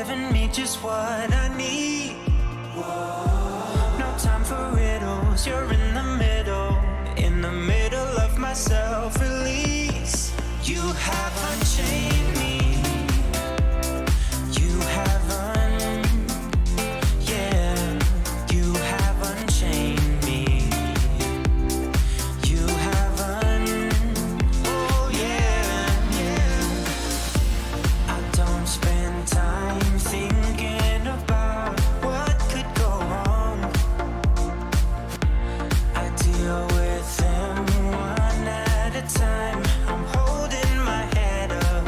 giving me just what I need. No time for riddles, you're in the middle of my self-release. You have unchained me. You haven't, yeah, you have unchained me. You haven't, oh yeah, yeah. I don't spend time thinking about what could go wrong. I deal with them one at a time. I'm holding my head up.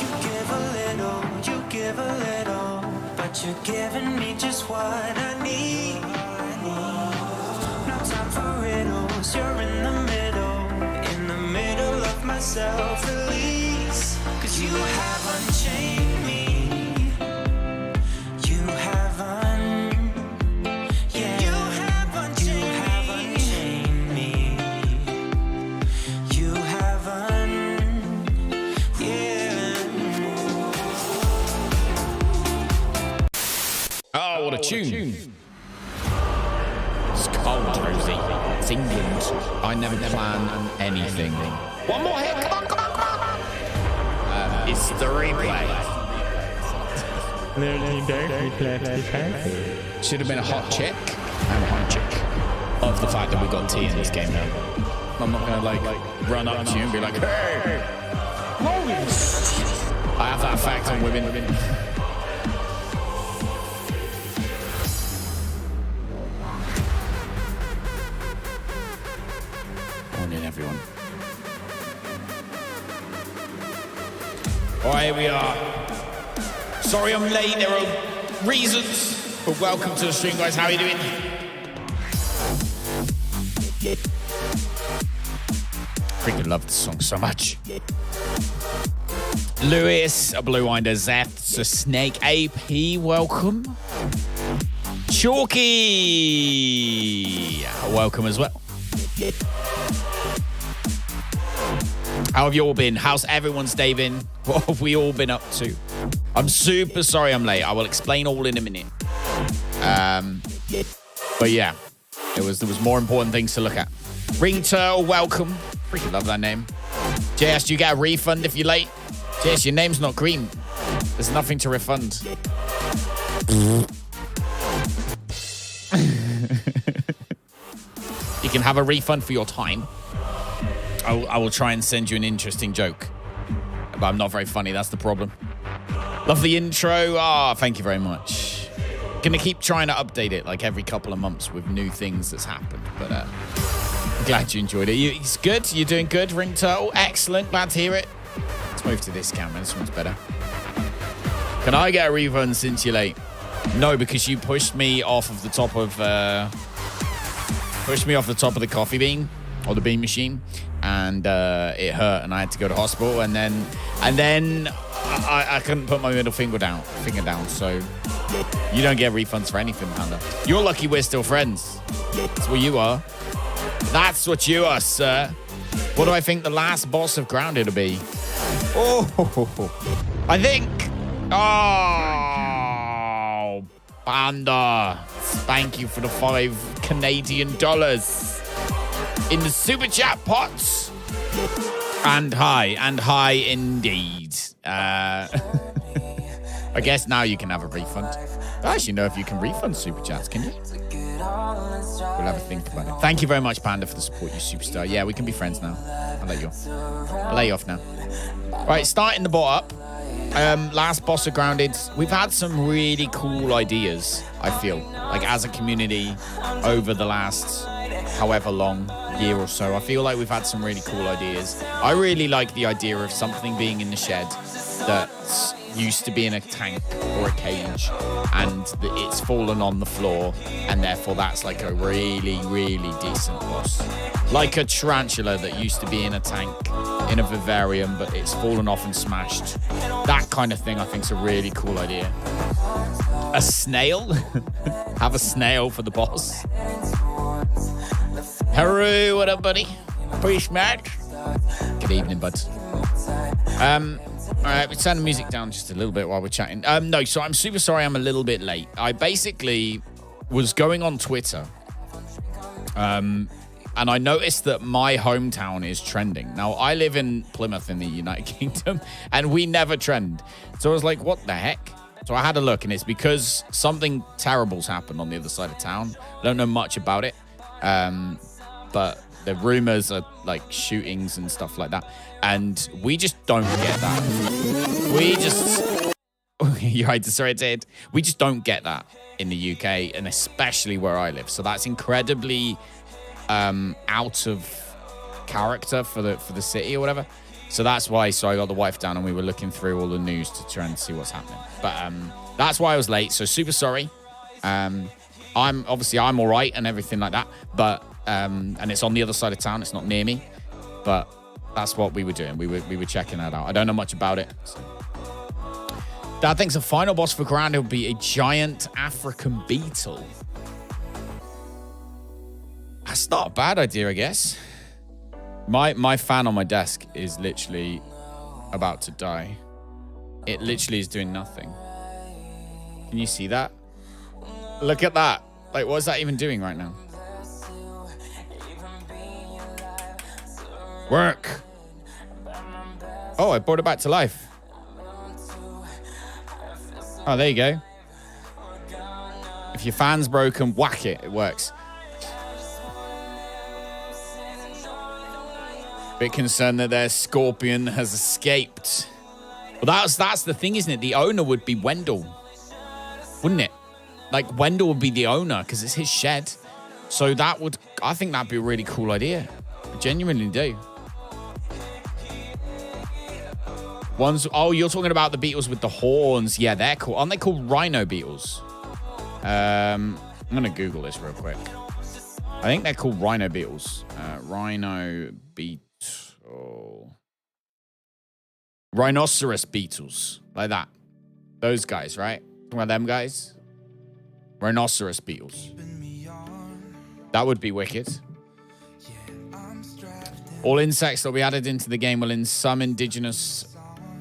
You give a little, but you're giving me just what I need. No time for riddles, you're in the middle of my self-release. 'Cause you have unchained me. You haven't, yeah. You have unchained me. You haven't, yeah. Oh, what a tune. It's cold, Rosie. It's England. I never plan anything. One more hit. Come on. It's the replay. Should have been a hot chick. I'm a hot chick. Of the fact that we got tea in this game now. I'm not going to run up to you and be like, hey. I have that effect on women. Morning, everyone. All right, here we are. Sorry I'm late. There are reasons. But welcome to the stream, guys. How are you doing? Freaking love this song so much. Lewis, a Blue Winder, Zeth, a Snake AP, welcome. Chalky, welcome as well. How have you all been? How's everyone's day been? What have we all been up to? I'm super sorry I'm late. I will explain all in a minute. But yeah, there was more important things to look at. Ring Turtle, welcome. Freaking love that name. JS, do you get a refund if you're late? JS, your name's not green. There's nothing to refund. You can have a refund for your time. I will try and send you an interesting joke. But I'm not very funny, that's the problem. Love the intro. Thank you very much. Gonna keep trying to update it like every couple of months with new things that's happened. But I'm glad you enjoyed it. It's good. You're doing good, Ring Turtle. Excellent. Glad to hear it. Let's move to this camera. This one's better. Can I get a refund since you're late? No, because you pushed me off of the top of the coffee bean or the bean machine, and it hurt, and I had to go to hospital, and then I couldn't put my middle finger down. So you don't get refunds for anything, Panda. You're lucky we're still friends. That's what you are. That's what you are, sir. What do I think the last boss of Grounded will be? I think. Oh, Panda. Thank you for the $5 Canadian in the super chat pots. And hi indeed. I guess now you can have a refund. I actually know if you can refund super chats, can you? We'll have a think about it. Thank you very much, Panda, for the support, you superstar. Yeah, we can be friends now. I'll let you off now. Right, starting the bot up. Last boss of Grounded. We've had some really cool ideas, I feel. Like, as a community, over the last however long year or so. I feel like we've had some really cool ideas. I really like the idea of something being in the shed that used to be in a tank or a cage, and it's fallen on the floor, and therefore that's like a really, really decent boss. Like a tarantula that used to be in a tank in a vivarium, but it's fallen off and smashed. That kind of thing I think is a really cool idea. A snail? Have a snail for the boss. Haru, what up, buddy? Pretty smash. Good evening, bud. All right, we turn the music down just a little bit while we're chatting. No, so I'm super sorry I'm a little bit late. I basically was going on Twitter, and I noticed that my hometown is trending. Now, I live in Plymouth in the United Kingdom, and we never trend. So I was like, what the heck? So I had a look, and it's because something terrible's happened on the other side of town. I don't know much about it, but the rumors are like shootings and stuff like that. And we just don't get that. You're right, sorry, Ted. We just don't get that in the UK, and especially where I live. So that's incredibly out of character for the city or whatever. So that's why. So I got the wife down, and we were looking through all the news to try and see what's happening. But that's why I was late. So super sorry. I'm all right and everything like that. But and it's on the other side of town. It's not near me. But that's what we were doing. We were checking that out. I don't know much about it. So. Dad thinks the final boss for Grounded will be a giant African beetle. That's not a bad idea, I guess. My fan on my desk is literally about to die. It literally is doing nothing. Can you see that? Look at that. Like, what is that even doing right now? Work. Oh, I brought it back to life. Oh, there you go. If your fan's broken, whack it. It works. Bit concerned that their scorpion has escaped. Well, that's the thing, isn't it? The owner would be Wendell, wouldn't it? Like, Wendell would be the owner because it's his shed. So I think that'd be a really cool idea. I genuinely do. You're talking about the beetles with the horns. Yeah, they're cool. Aren't they called rhino beetles? I'm going to Google this real quick. I think they're called rhino beetles. Rhino beetle. Rhinoceros beetles. Like that. Those guys, right? One of them guys. Rhinoceros beetles. That would be wicked. All insects that will be added into the game will in some indigenous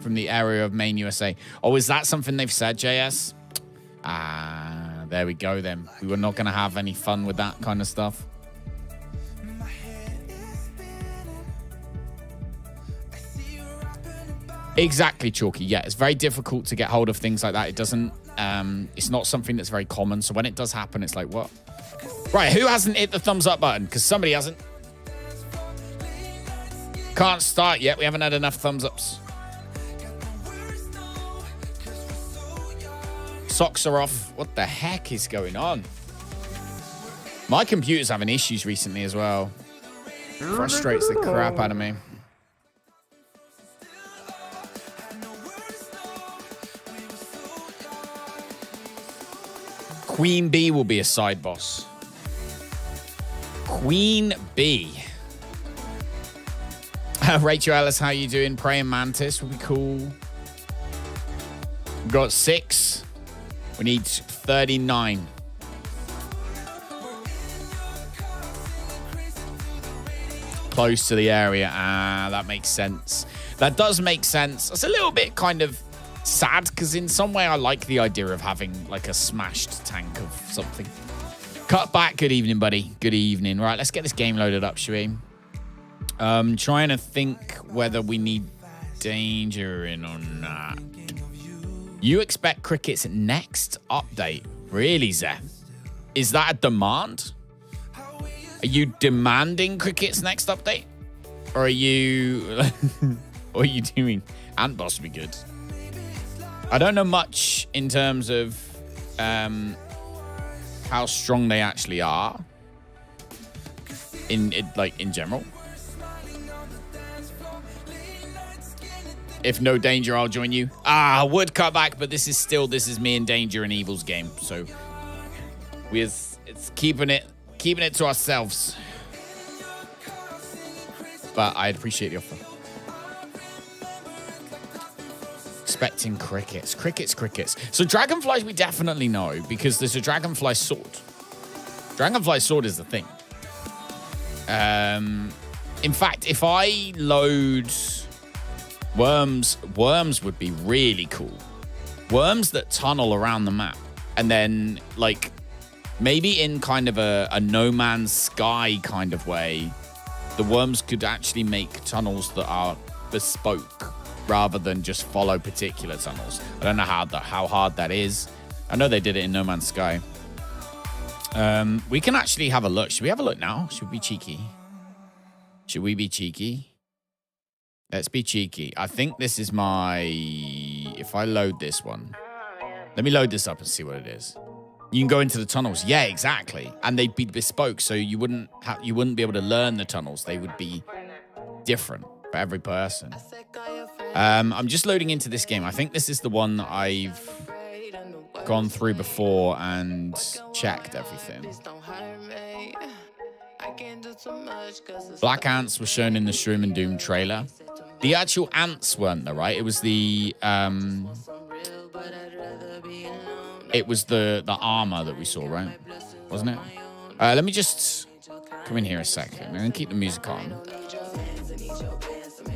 from the area of Maine, USA. Oh, is that something they've said, JS? There we go then. We were not going to have any fun with that kind of stuff. Exactly, Chalky. Yeah, it's very difficult to get hold of things like that. It doesn't, it's not something that's very common. So when it does happen, it's like, what? Right, who hasn't hit the thumbs up button? Because somebody hasn't. Can't start yet. We haven't had enough thumbs ups. Socks are off. What the heck is going on? My computer's having issues recently as well. Frustrates the crap out of me. Queen Bee will be a side boss. Queen Bee. Rachel Ellis, how you doing? Praying Mantis would be cool. We've got 6. We need 39. Close to the area. That makes sense. That does make sense. It's a little bit kind of sad because in some way I like the idea of having like a smashed tank of something. Cut back. Good evening, buddy. Good evening. Right, let's get this game loaded up, shall we? Trying to think whether we need danger in or not. You expect Cricket's next update? Really, Zeph? Is that a demand? Are you demanding Cricket's next update? Or are you... what are you doing? Ant Boss would be good. I don't know much in terms of how strong they actually are. In general. If no danger, I'll join you. I would cut back, but this is me and Danger and Evil's game. So it's keeping it to ourselves. But I appreciate the offer. Expecting crickets. So dragonflies we definitely know because there's a dragonfly sword. Dragonfly sword is the thing. In fact, if I load Worms would be really cool. Worms that tunnel around the map. And then, like, maybe in kind of a No Man's Sky kind of way, the worms could actually make tunnels that are bespoke rather than just follow particular tunnels. I don't know how hard that is. I know they did it in No Man's Sky. We can actually have a look. Should we have a look now? Should we be cheeky? Should we be cheeky? Let's be cheeky. I think this is my... If I load this one. Let me load this up and see what it is. You can go into the tunnels. Yeah, exactly. And they'd be bespoke, so you wouldn't be able to learn the tunnels. They would be different for every person. I'm just loading into this game. I think this is the one that I've gone through before and checked everything. Black ants were shown in the Shroom and Doom trailer. The actual ants weren't there, right? It was the armor that we saw, right? Wasn't it? Let me just come in here a second. I'm gonna keep the music on.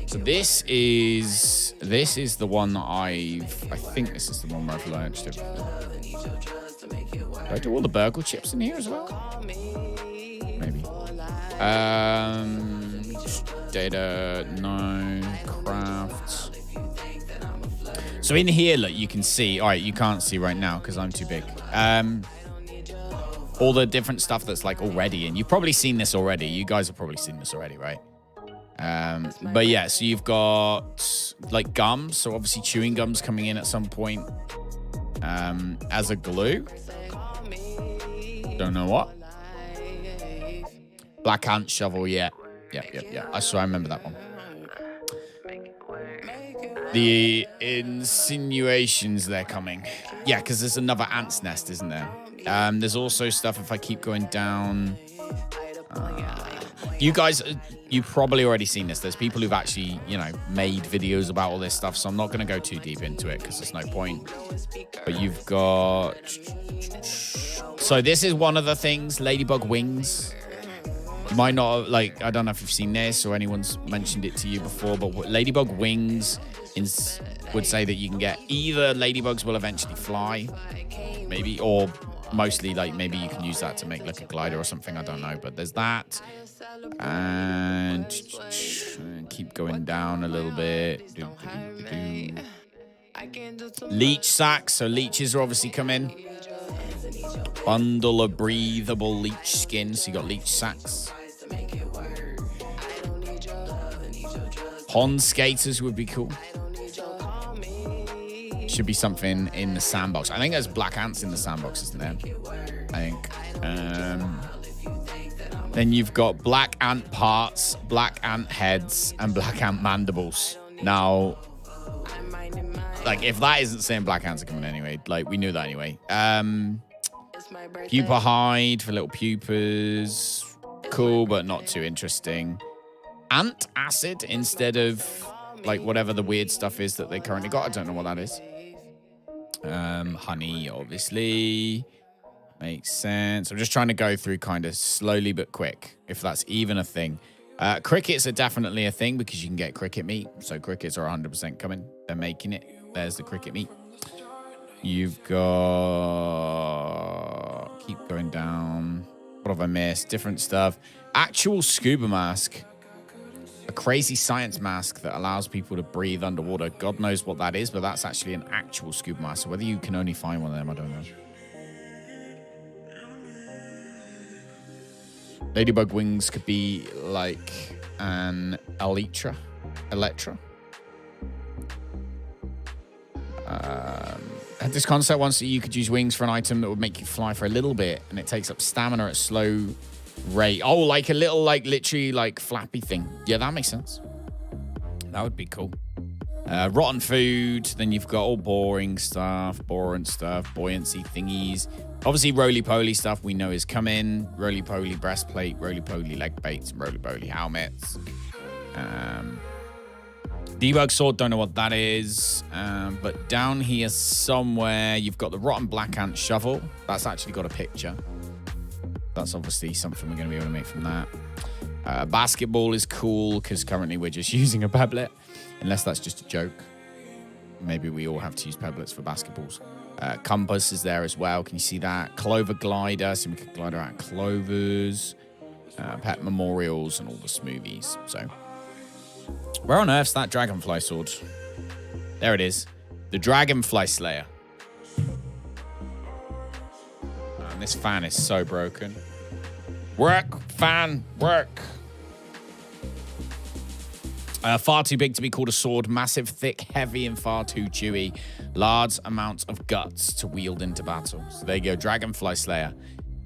So this is the one that I think this is the one where I've launched it. Do I do all the burgle chips in here as well? Maybe. Data, no, craft. So in here, look, you can see. All right, you can't see right now because I'm too big. All the different stuff that's like already in. You've probably seen this already. You guys have probably seen this already, right? But yeah, so you've got like gums. So obviously chewing gum's coming in at some point as a glue. Don't know what. Black ant shovel, yeah. Yeah. I remember that one. The insinuations they're coming. Yeah, because there's another ant's nest, isn't there? There's also stuff if I keep going down. You guys, you've probably already seen this. There's people who've actually, made videos about all this stuff, so I'm not going to go too deep into it because there's no point. But you've got... So this is one of the things, ladybug wings. You might not, I don't know if you've seen this or anyone's mentioned it to you before, but ladybug wings would say that you can get either ladybugs will eventually fly, maybe, or mostly, maybe you can use that to make, a glider or something. I don't know, but there's that. And keep going down a little bit. Leech sacks. So leeches are obviously coming. Bundle of breathable leech skin. So you got leech sacks. Pond skaters would be cool. Should be something in the sandbox. I think there's black ants in the sandbox, isn't there? I think. Then you've got black ant parts, black ant heads, and black ant mandibles. Now, if that isn't saying black ants are coming anyway, we knew that anyway. Pupa hide for little pupas. Cool, but not too interesting. Ant acid instead of, whatever the weird stuff is that they currently got. I don't know what that is. Honey, obviously. Makes sense. I'm just trying to go through kind of slowly but quick, if that's even a thing. Crickets are definitely a thing because you can get cricket meat. So crickets are 100% coming. They're making it. There's the cricket meat. You've got... Keep going down. What have I missed? Different stuff. Actual scuba mask. A crazy science mask that allows people to breathe underwater. God knows what that is, but that's actually an actual scuba mask. So whether you can only find one of them, I don't know. Ladybug wings could be like an Electra. I had this concept once that you could use wings for an item that would make you fly for a little bit, and it takes up stamina at slow rate. Oh, like a little, literally, flappy thing. Yeah, that makes sense. That would be cool. Rotten food. Then you've got all boring stuff, buoyancy thingies. Obviously, roly-poly stuff we know is coming. Roly-poly breastplate, roly-poly leg baits, roly-poly helmets. Debug sword, don't know what that is. But down here somewhere, you've got the rotten black ant shovel. That's actually got a picture. That's obviously something we're going to be able to make from that. Basketball is cool because currently we're just using a pebblet, unless that's just a joke. Maybe we all have to use pebblets for basketballs. Compass is there as well. Can you see that? Clover glider, so we can glide around clovers, pet memorials, and all the smoothies. So, where on earth's that dragonfly sword? There it is. The Dragonfly Slayer. And this fan is so broken. Work, fan, work. Far too big to be called a sword. Massive, thick, heavy, and far too chewy. Large amounts of guts to wield into battle. So there you go, Dragonfly Slayer.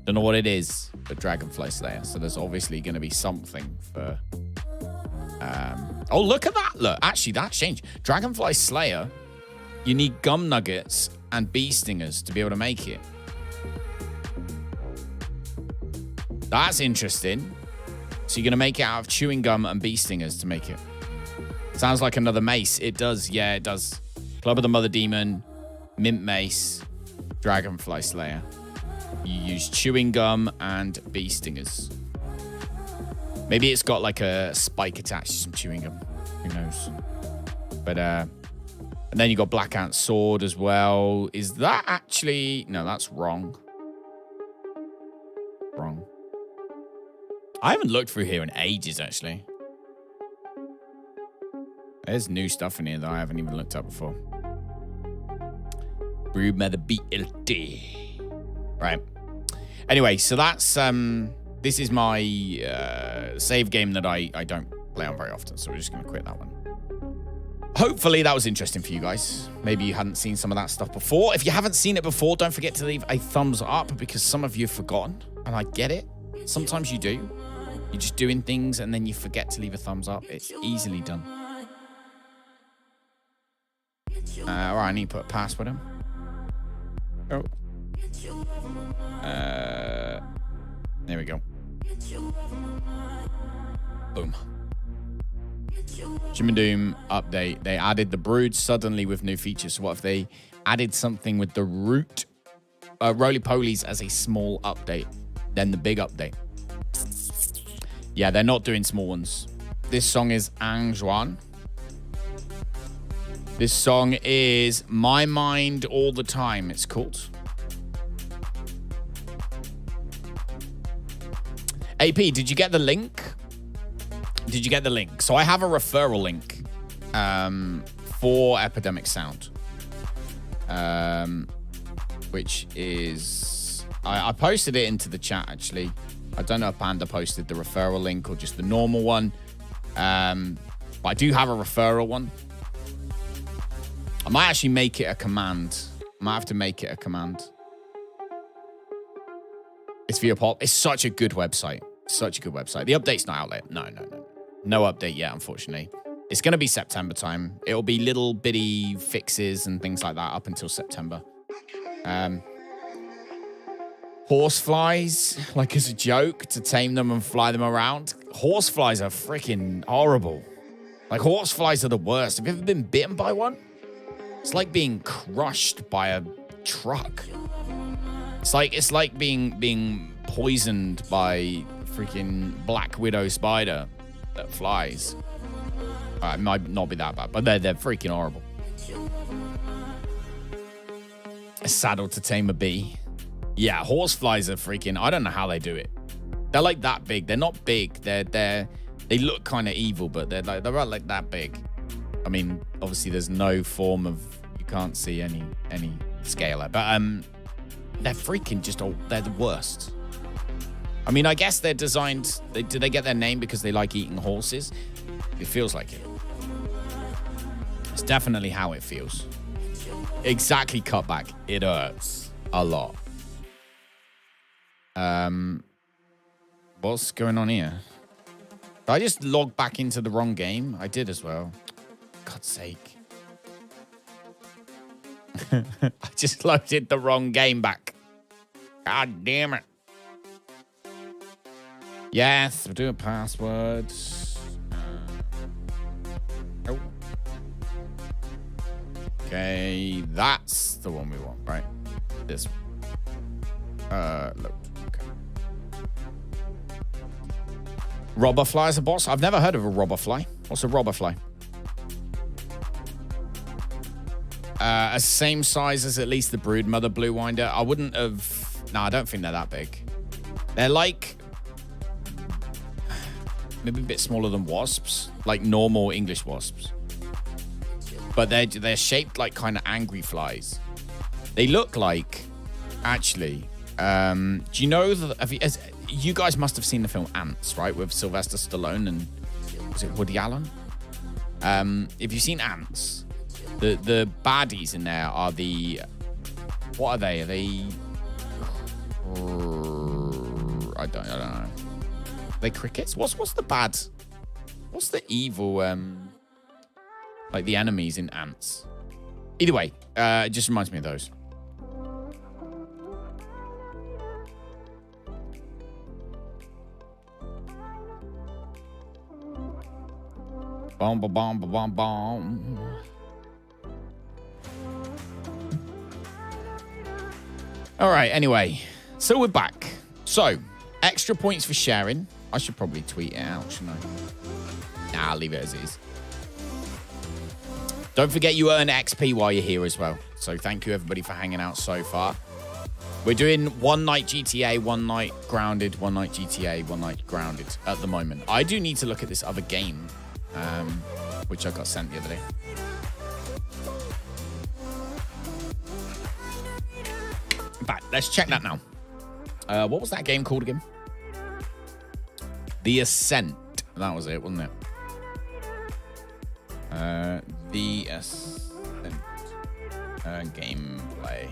Don't know what it is, but Dragonfly Slayer. So there's obviously going to be something for... oh, look at that. Look, actually, that's changed. Dragonfly Slayer, you need gum nuggets and bee stingers to be able to make it. That's interesting. So you're going to make it out of chewing gum and bee stingers to make it. Sounds like another mace. It does. Yeah, it does. Club of the Mother Demon, Mint Mace, Dragonfly Slayer. You use chewing gum and bee stingers. Maybe it's got like a spike attached to some chewing gum. Who knows? But, and then you got Blackout Sword as well. Is that actually... No, that's wrong. Wrong. I haven't looked through here in ages, actually. There's new stuff in here that I haven't even looked up before. Broodmother BLT. Right. Anyway, so that's... this is my save game that I don't play on very often, so we're just going to quit that one. Hopefully that was interesting for you guys. Maybe you hadn't seen some of that stuff before. If you haven't seen it before, don't forget to leave a thumbs up because some of you have forgotten, and I get it. Sometimes you do. You're just doing things and then you forget to leave a thumbs up. It's easily done. All right, I need to put a password in. Oh. There we go. Boom. Shroom and Doom update. They added the brood suddenly with new features. So what if they added something with the root roly-polies as a small update, then the big update? Yeah, they're not doing small ones. This song is Angjuan. This song is My Mind All the Time, it's called. AP, did you get the link? Did you get the link? So I have a referral link for Epidemic Sound, which is... I posted it into the chat, actually. I don't know if Panda posted the referral link or just the normal one. But I do have a referral one. I might actually make it a command. I might have to make it a command. It's via pop. It's such a good website. Such a good website. The update's not out yet. No. No update yet, unfortunately. It's going to be September time. It'll be little bitty fixes and things like that up until September. Horseflies, like as a joke, to tame them and fly them around. Horseflies are freaking horrible. Like, horseflies are the worst. Have you ever been bitten by one? It's like being crushed by a truck. It's like being poisoned by a freaking black widow spider that flies. It might not be that bad, but they're freaking horrible. A saddle to tame a bee. Yeah, horseflies are freaking... I don't know how they do it. They're like that big. They're not big. They look kind of evil, but they're like that big. I mean, obviously there's no form of... You can't see any scale. But they're freaking just... They're the worst. I mean, I guess they're designed... Do they get their name because they like eating horses? It feels like it. It's definitely how it feels. Exactly, cutback. It hurts a lot. What's going on here? Did I just log back into the wrong game? I did as well. God's sake. I just loaded the wrong game back. God damn it. Yes, we'll do a password. Oh. Okay, that's the one we want, right? This one. Look. Okay. Robber fly as a boss? I've never heard of a robber fly. What's a robber fly? Same size as at least the broodmother blue winder. I wouldn't have... No, I don't think they're that big. They're like... maybe a bit smaller than wasps. Like normal English wasps. But they're shaped like kind of angry flies. They look like... Actually... do you know... you guys must have seen the film Ants, right? With Sylvester Stallone and... was it Woody Allen? If you've seen Ants... The baddies in there are the... What are they? Are they... I don't know. Are they crickets? What's the bad... What's the evil... like the enemies in Ants? Either way, it just reminds me of those. Bomb, bomb, bomb, bomb, bomb. All right, anyway, so we're back. So, extra points for sharing. I should probably tweet it out, shouldn't I? Nah, I'll leave it as is. Don't forget you earn XP while you're here as well. So thank you, everybody, for hanging out so far. We're doing one night GTA, one night Grounded, one night GTA, one night Grounded at the moment. I do need to look at this other game, which I got sent the other day. In fact, let's check that now. What was that game called again? The Ascent. That was it, wasn't it? The Ascent. Gameplay.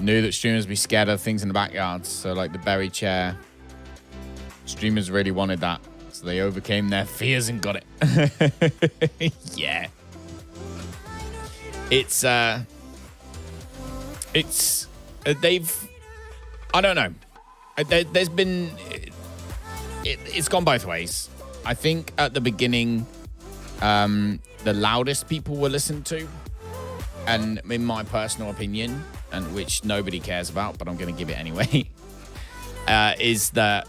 Knew that streamers be scared of things in the backyard. So, like the berry chair. Streamers really wanted that. So they overcame their fears and got it. Yeah. They've, I don't know. There's been, it's gone both ways. I think at the beginning, the loudest people were listened to, and in my personal opinion, and which nobody cares about, but I'm going to give it anyway, is that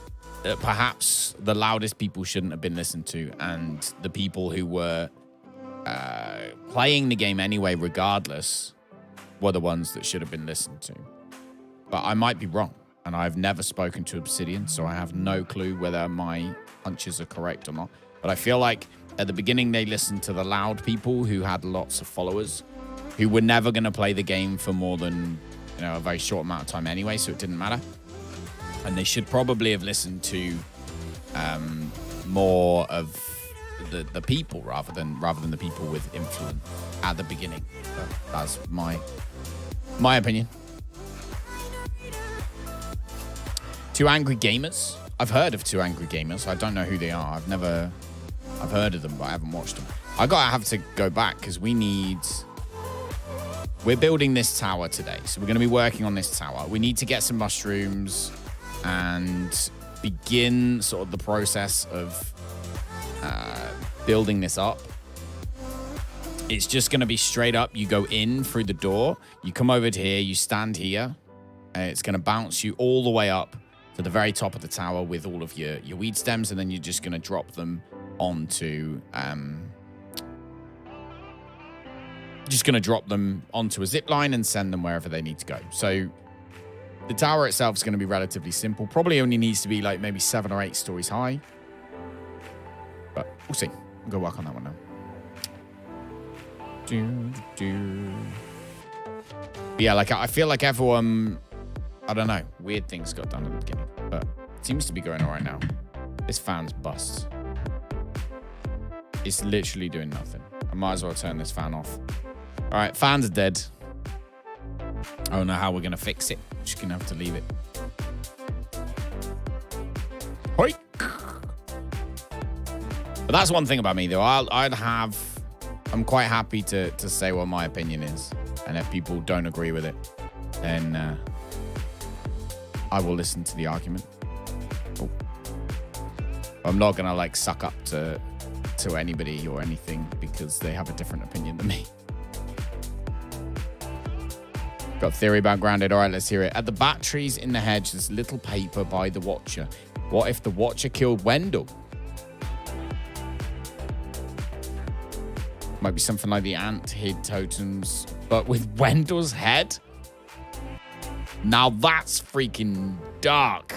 perhaps the loudest people shouldn't have been listened to, and the people who were playing the game anyway, regardless, were the ones that should have been listened to. But I might be wrong, and I've never spoken to Obsidian, so I have no clue whether my hunches are correct or not. But I feel like at the beginning they listened to the loud people who had lots of followers, who were never going to play the game for more than, you know, a very short amount of time anyway, so it didn't matter. And they should probably have listened to more of the people rather than the people with influence at the beginning. But that's my opinion. Two Angry Gamers. I've heard of Two Angry Gamers. I don't know who they are. I've heard of them, but I haven't watched them. I have to go back because we're building this tower today. So we're going to be working on this tower. We need to get some mushrooms and begin sort of the process of building this up. It's just going to be straight up. You go in through the door. You come over to here. You stand here. And it's going to bounce you all the way up to the very top of the tower with all of your weed stems. And then you're just going to drop them onto... just going to drop them onto a zip line and send them wherever they need to go. So the tower itself is going to be relatively simple. Probably only needs to be like maybe 7 or 8 stories high. But we'll see. We'll go work on that one now. But yeah, like I feel like everyone, I don't know, weird things got done at the beginning, but it seems to be going all right now. This fan's bust. It's literally doing nothing. I might as well turn this fan off. All right, fan's dead. I don't know how we're going to fix it. Just going to have to leave it. Hoi! But that's one thing about me, though. I'm quite happy to say what my opinion is. And if people don't agree with it, then I will listen to the argument. Oh. I'm not going to, like, suck up to anybody or anything because they have a different opinion than me. Got a theory about Grounded. All right, let's hear it. At the batteries in the hedge, there's little paper by the Watcher. What if the Watcher killed Wendell? Might be something like the ant hid totems, but with Wendell's head? Now that's freaking dark.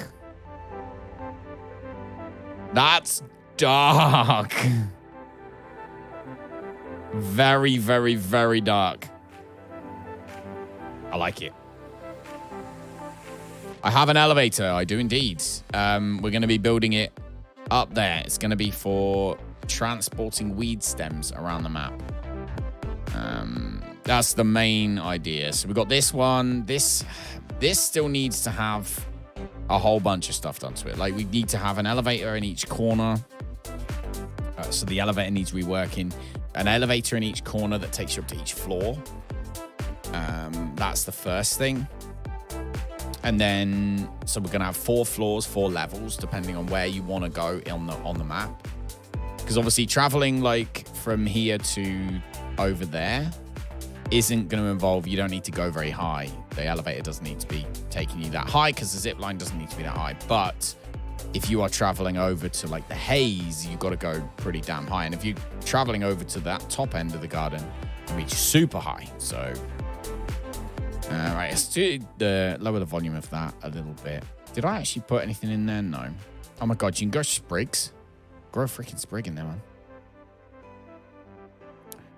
That's dark. Very, very, very dark. I like it. I have an elevator. I do indeed. We're going to be building it up there. It's going to be for transporting weed stems around the map. That's the main idea. So we've got this one. This still needs to have a whole bunch of stuff done to it. Like, we need to have an elevator in each corner. So the elevator needs reworking. An elevator in each corner that takes you up to each floor. That's the first thing. And then, so we're going to have 4 floors, 4 levels, depending on where you want to go on the map. Because obviously traveling like from here to over there isn't going to involve, you don't need to go very high. The elevator doesn't need to be taking you that high because the zip line doesn't need to be that high. But if you are traveling over to like the haze, you've got to go pretty damn high. And if you're traveling over to that top end of the garden, you reach super high. So, right, let's do lower the volume of that a little bit. Did I actually put anything in there? No. Oh my God, you can grow sprigs. Grow a freaking sprig in there, man.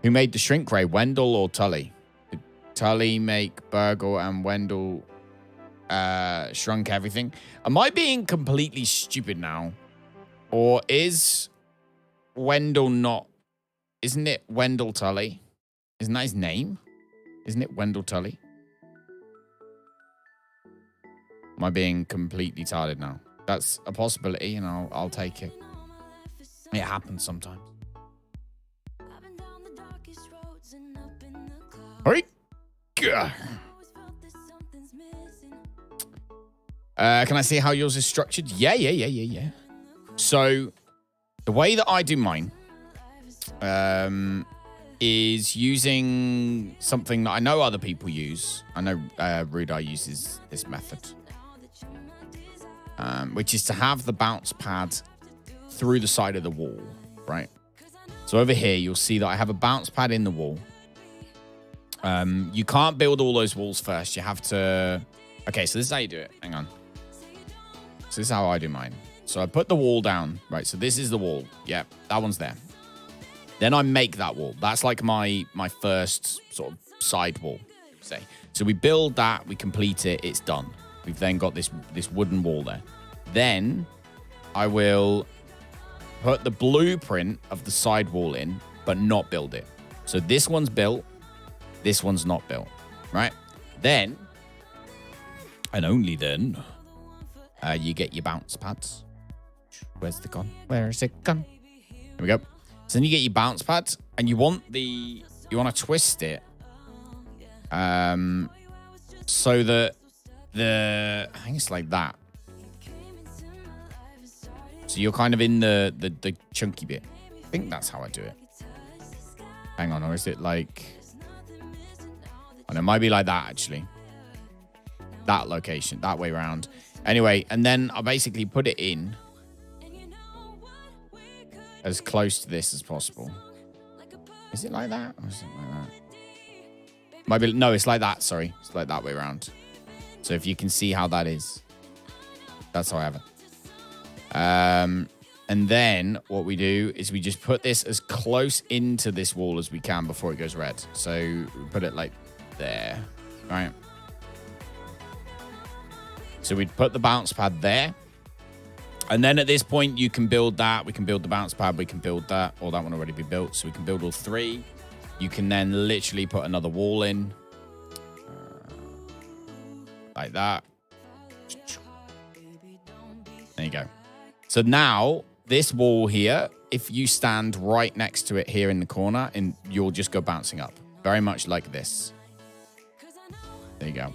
Who made the shrink ray, Wendell or Tully? Did Tully make Burgle and Wendell shrunk everything? Am I being completely stupid now? Or is Wendell not... Isn't it Wendell Tully? Isn't that his name? Isn't it Wendell Tully? Am I being completely tarded now? That's a possibility, and I'll take it. It happens sometimes. Hurry! Can I see how yours is structured? Yeah. So, the way that I do mine is using something that I know other people use. I know Rudai uses this method, which is to have the bounce pad through the side of the wall, right? So over here, you'll see that I have a bounce pad in the wall. You can't build all those walls first. You have to... Okay, so this is how you do it. Hang on. So this is how I do mine. So I put the wall down, right? So this is the wall. Yep, that one's there. Then I make that wall. That's like my first sort of side wall, say. So we build that, we complete it, it's done. We've then got this wooden wall there. Then I will put the blueprint of the side wall in, but not build it. So this one's built, this one's not built, right? Then, and only then, you get your bounce pads. Where's the gun? Where is it gone? Here we go. So then you get your bounce pads, and you want to twist it, so that I think it's like that. So you're kind of in the chunky bit. I think that's how I do it. Hang on, or is it like... Oh, no, it might be like that, actually. That location, that way around. Anyway, and then I basically put it in as close to this as possible. Is it like that? Or is it like that? Might be, no, it's like that, sorry. It's like that way around. So if you can see how that is, that's how I have it. And then what we do is we just put this as close into this wall as we can before it goes red. So we put it like there, right? So we'd put the bounce pad there. And then at this point, you can build that. We can build the bounce pad. We can build that. Or that one already be built. So we can build all 3. You can then literally put another wall in. Like that. There you go. So now, this wall here, if you stand right next to it here in the corner, and you'll just go bouncing up. Very much like this. There you go.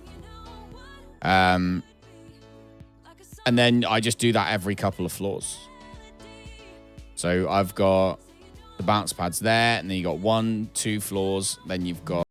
And then I just do that every couple of floors. So I've got the bounce pads there, and then you got 1, 2 floors. Then you've got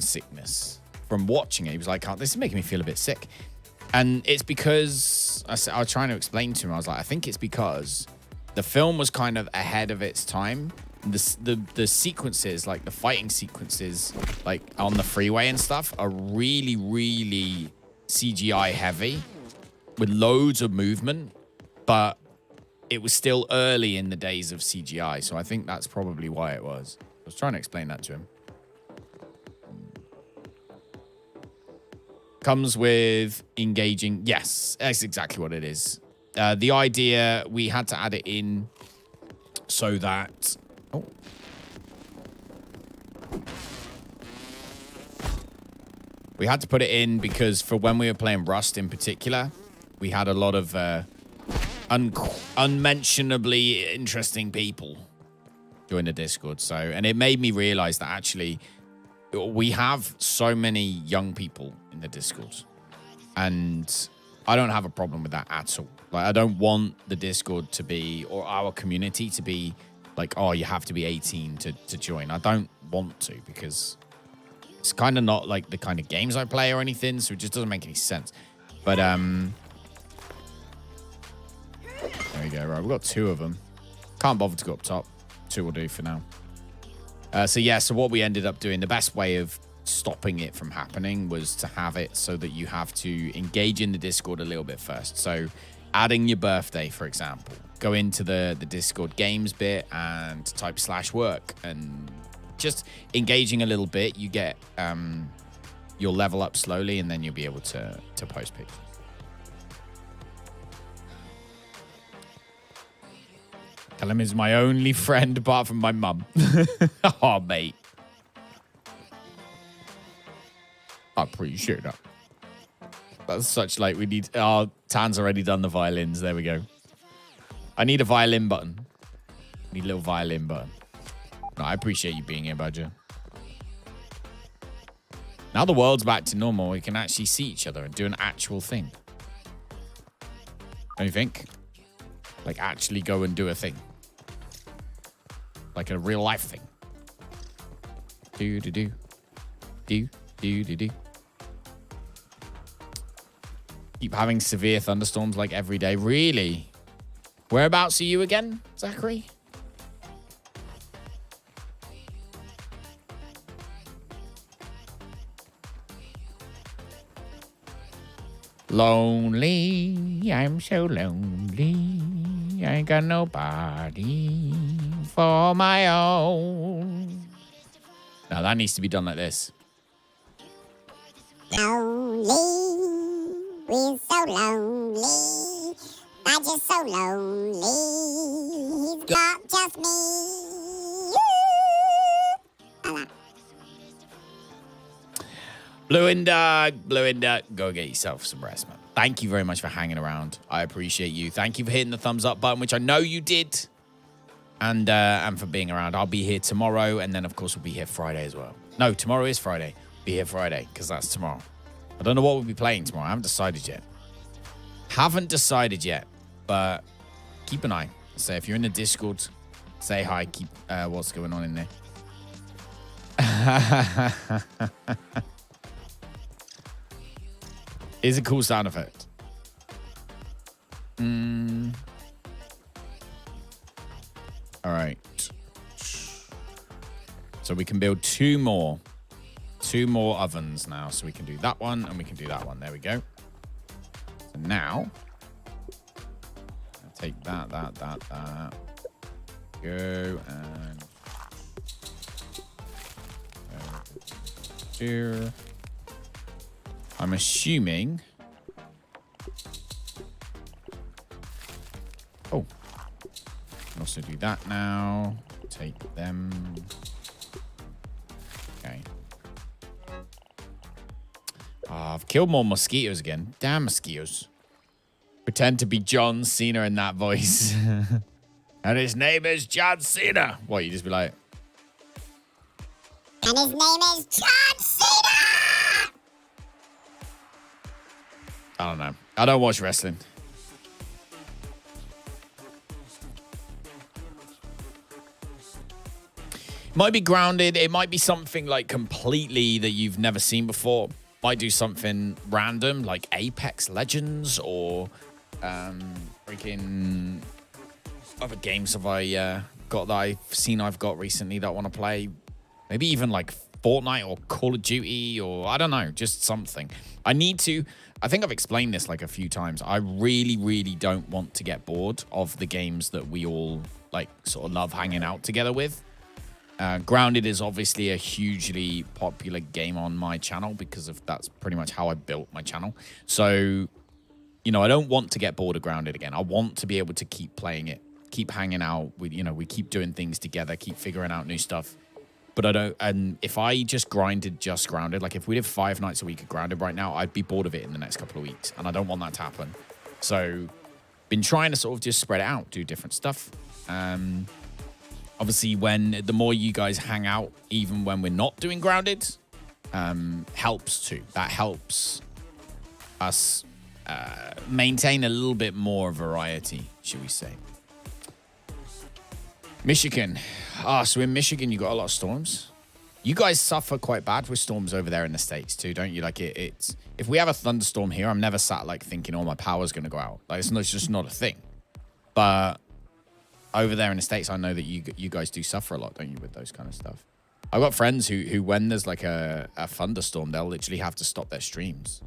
motion sickness from watching it. He was like, oh, this is making me feel a bit sick. And it's because I was trying to explain to him. I was like, I think it's because the film was kind of ahead of its time. The sequences, like the fighting sequences, like on the freeway and stuff, are really, really CGI heavy with loads of movement. But it was still early in the days of CGI. So I think that's probably why it was. I was trying to explain that to him. Comes with engaging. Yes, that's exactly what it is. The idea, we had to add it in so that... Oh. We had to put it in because for when we were playing Rust in particular, we had a lot of unmentionably interesting people join the Discord. So, and it made me realize that actually we have so many young people in the Discord, and I don't have a problem with that at all. Like, I don't want the Discord to be, or our community to be like, oh, you have to be 18 to join. I don't want to, because it's kind of not like the kind of games I play or anything, so it just doesn't make any sense. But there we go. Right, we've got 2 of them. Can't bother to go up top. 2 will do for now. So what we ended up doing, the best way of stopping it from happening was to have it so that you have to engage in the Discord a little bit first. So adding your birthday, for example, go into the Discord games bit and type /work, and just engaging a little bit, you get you'll level up slowly, and then you'll be able to post pictures. Callum is my only friend apart from my mum. Oh, mate. I appreciate that. That's such like we need... Oh, Tan's already done the violins. There we go. I need a violin button. Need a little violin button. No, I appreciate you being here, Badger. Now the world's back to normal, we can actually see each other and do an actual thing. Don't you think? Like, actually go and do a thing. Like a real life thing. Do. Keep having severe thunderstorms like every day. Really? Whereabouts are you again, Zachary? Lonely, I'm so lonely. I ain't got nobody for my own. Now that needs to be done like this. Lonely, we're so lonely. I'm just so lonely. He's got just me. Blue and Doug, go get yourself some rest, man. Thank you very much for hanging around. I appreciate you. Thank you for hitting the thumbs up button, which I know you did. And for being around. I'll be here tomorrow, and then, of course, we'll be here Friday as well. No, tomorrow is Friday. Be here Friday, because that's tomorrow. I don't know what we'll be playing tomorrow. I haven't decided yet. But keep an eye. So if you're in the Discord, say hi. Keep what's going on in there. Is a cool sound effect. All right. So we can build 2 more ovens now. So we can do that one and we can do that one. There we go. So now, I'll take that. Go and here. I'm assuming. Oh. Can also do that now. Take them. Okay. I've killed more mosquitoes again. Damn mosquitoes. Pretend to be John Cena in that voice. And his name is John Cena. What, you just be like... And his name is John Cena! I don't know. I don't watch wrestling. Might be Grounded. It might be something like completely that you've never seen before. Might do something random like Apex Legends or freaking other games have I got that I've got recently that I want to play. Maybe even like Fortnite or Call of Duty or I don't know, just something. I think I've explained this like a few times. I really, really don't want to get bored of the games that we all like sort of love hanging out together with. Grounded is obviously a hugely popular game on my channel because of that's pretty much how I built my channel. So, you know, I don't want to get bored of Grounded again. I want to be able to keep playing it, keep hanging out with, you know, we keep doing things together, keep figuring out new stuff. But I don't, and if I just Grounded, like if we did 5 nights a week of Grounded right now, I'd be bored of it in the next couple of weeks. And I don't want that to happen. So, been trying to sort of just spread it out, do different stuff. Obviously, the more you guys hang out, even when we're not doing Grounded, helps too. That helps us maintain a little bit more variety, should we say. Michigan. So in Michigan, you got a lot of storms. You guys suffer quite bad with storms over there in the States too, don't you? Like it's if we have a thunderstorm here, I'm never sat like thinking, oh, my power's going to go out. Like it's just not a thing. But over there in the States, I know that you guys do suffer a lot, don't you, with those kind of stuff. I've got friends who when there's like a thunderstorm, they'll literally have to stop their streams.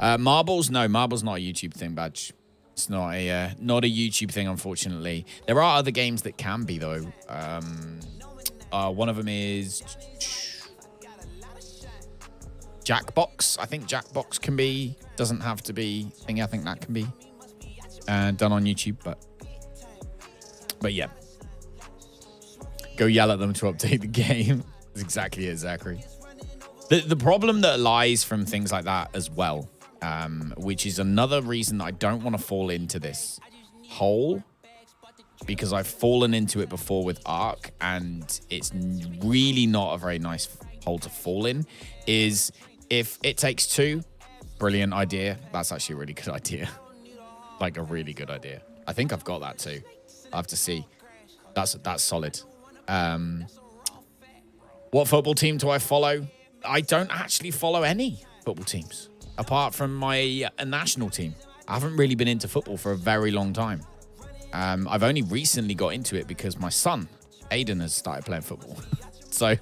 Marbles? No, Marbles not a YouTube thing, Badge. It's not a YouTube thing, unfortunately. There are other games that can be, though. One of them is Jackbox. I think Jackbox can be, doesn't have to be thing. I think that can be done on YouTube, but yeah. Go yell at them to update the game. That's exactly it, Zachary. The problem that lies from things like that as well, which is another reason that I don't want to fall into this hole, because I've fallen into it before with Ark, and it's really not a very nice hole to fall in, is if It Takes Two, brilliant idea. That's actually a really good idea. Like a really good idea. I think I've got that too. I have to see. That's solid. What football team do I follow? I don't actually follow any football teams apart from my national team. I haven't really been into football for a very long time. I've only recently got into it because my son, Aiden, has started playing football. so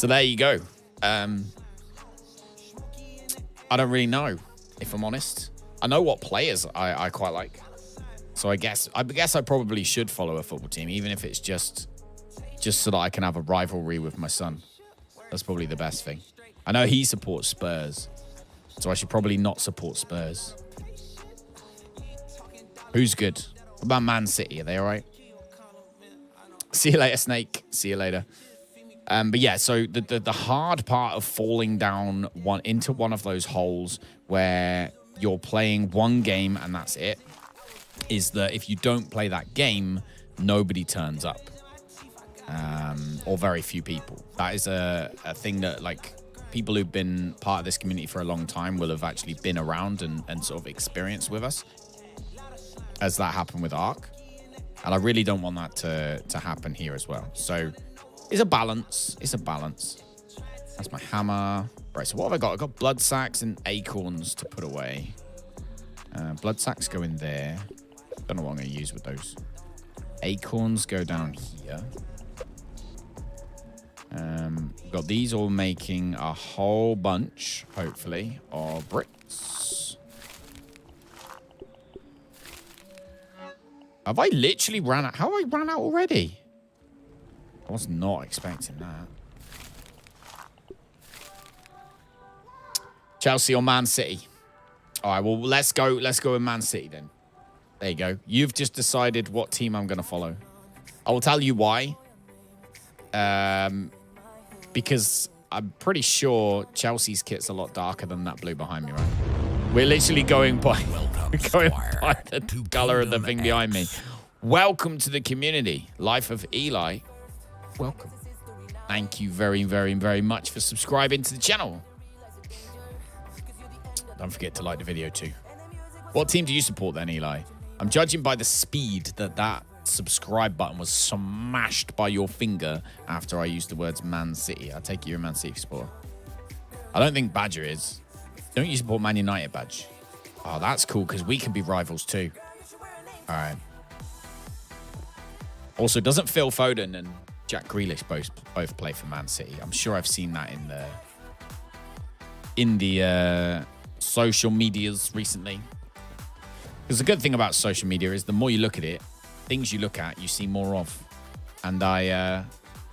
there you go. I don't really know, if I'm honest. I know what players I quite like. So I guess I probably should follow a football team, even if it's just so that I can have a rivalry with my son. That's probably the best thing. I know he supports Spurs, so I should probably not support Spurs. Who's good? What about Man City? Are they all right? See you later, Snake. See you later. But yeah, so the hard part of falling down into one of those holes where you're playing one game and that's it, is that if you don't play that game, nobody turns up. Or very few people. That is a thing that, like, people who've been part of this community for a long time will have actually been around and sort of experienced with us, as that happened with Ark. And I really don't want that to happen here as well. So it's a balance. It's a balance. That's my hammer. Right, so what have I got? I've got blood sacks and acorns to put away. Blood sacks go in there. Don't know what I'm going to use with those. Acorns go down here. We've got these all making a whole bunch, hopefully, of bricks. Have I literally ran out? How have I ran out already? I was not expecting that. Chelsea or Man City? All right, well, let's go with Man City then. There you go. You've just decided what team I'm going to follow. I will tell you why. Because I'm pretty sure Chelsea's kit's a lot darker than that blue behind me, right? We're literally going by the color of the thing behind me. Welcome to the community. Life of Eli. Welcome. Thank you very, very, very much for subscribing to the channel. Don't forget to like the video too. What team do you support then, Eli? I'm judging by the speed that subscribe button was smashed by your finger after I used the words Man City. I take it you're a Man City supporter. I don't think Badger is. Don't you support Man United, Badge? Oh, that's cool, because we can be rivals too. All right. Also, doesn't Phil Foden and Jack Grealish both play for Man City? I'm sure I've seen that in the social medias recently. Because the good thing about social media is the more you look at it, things you look at, you see more of. And I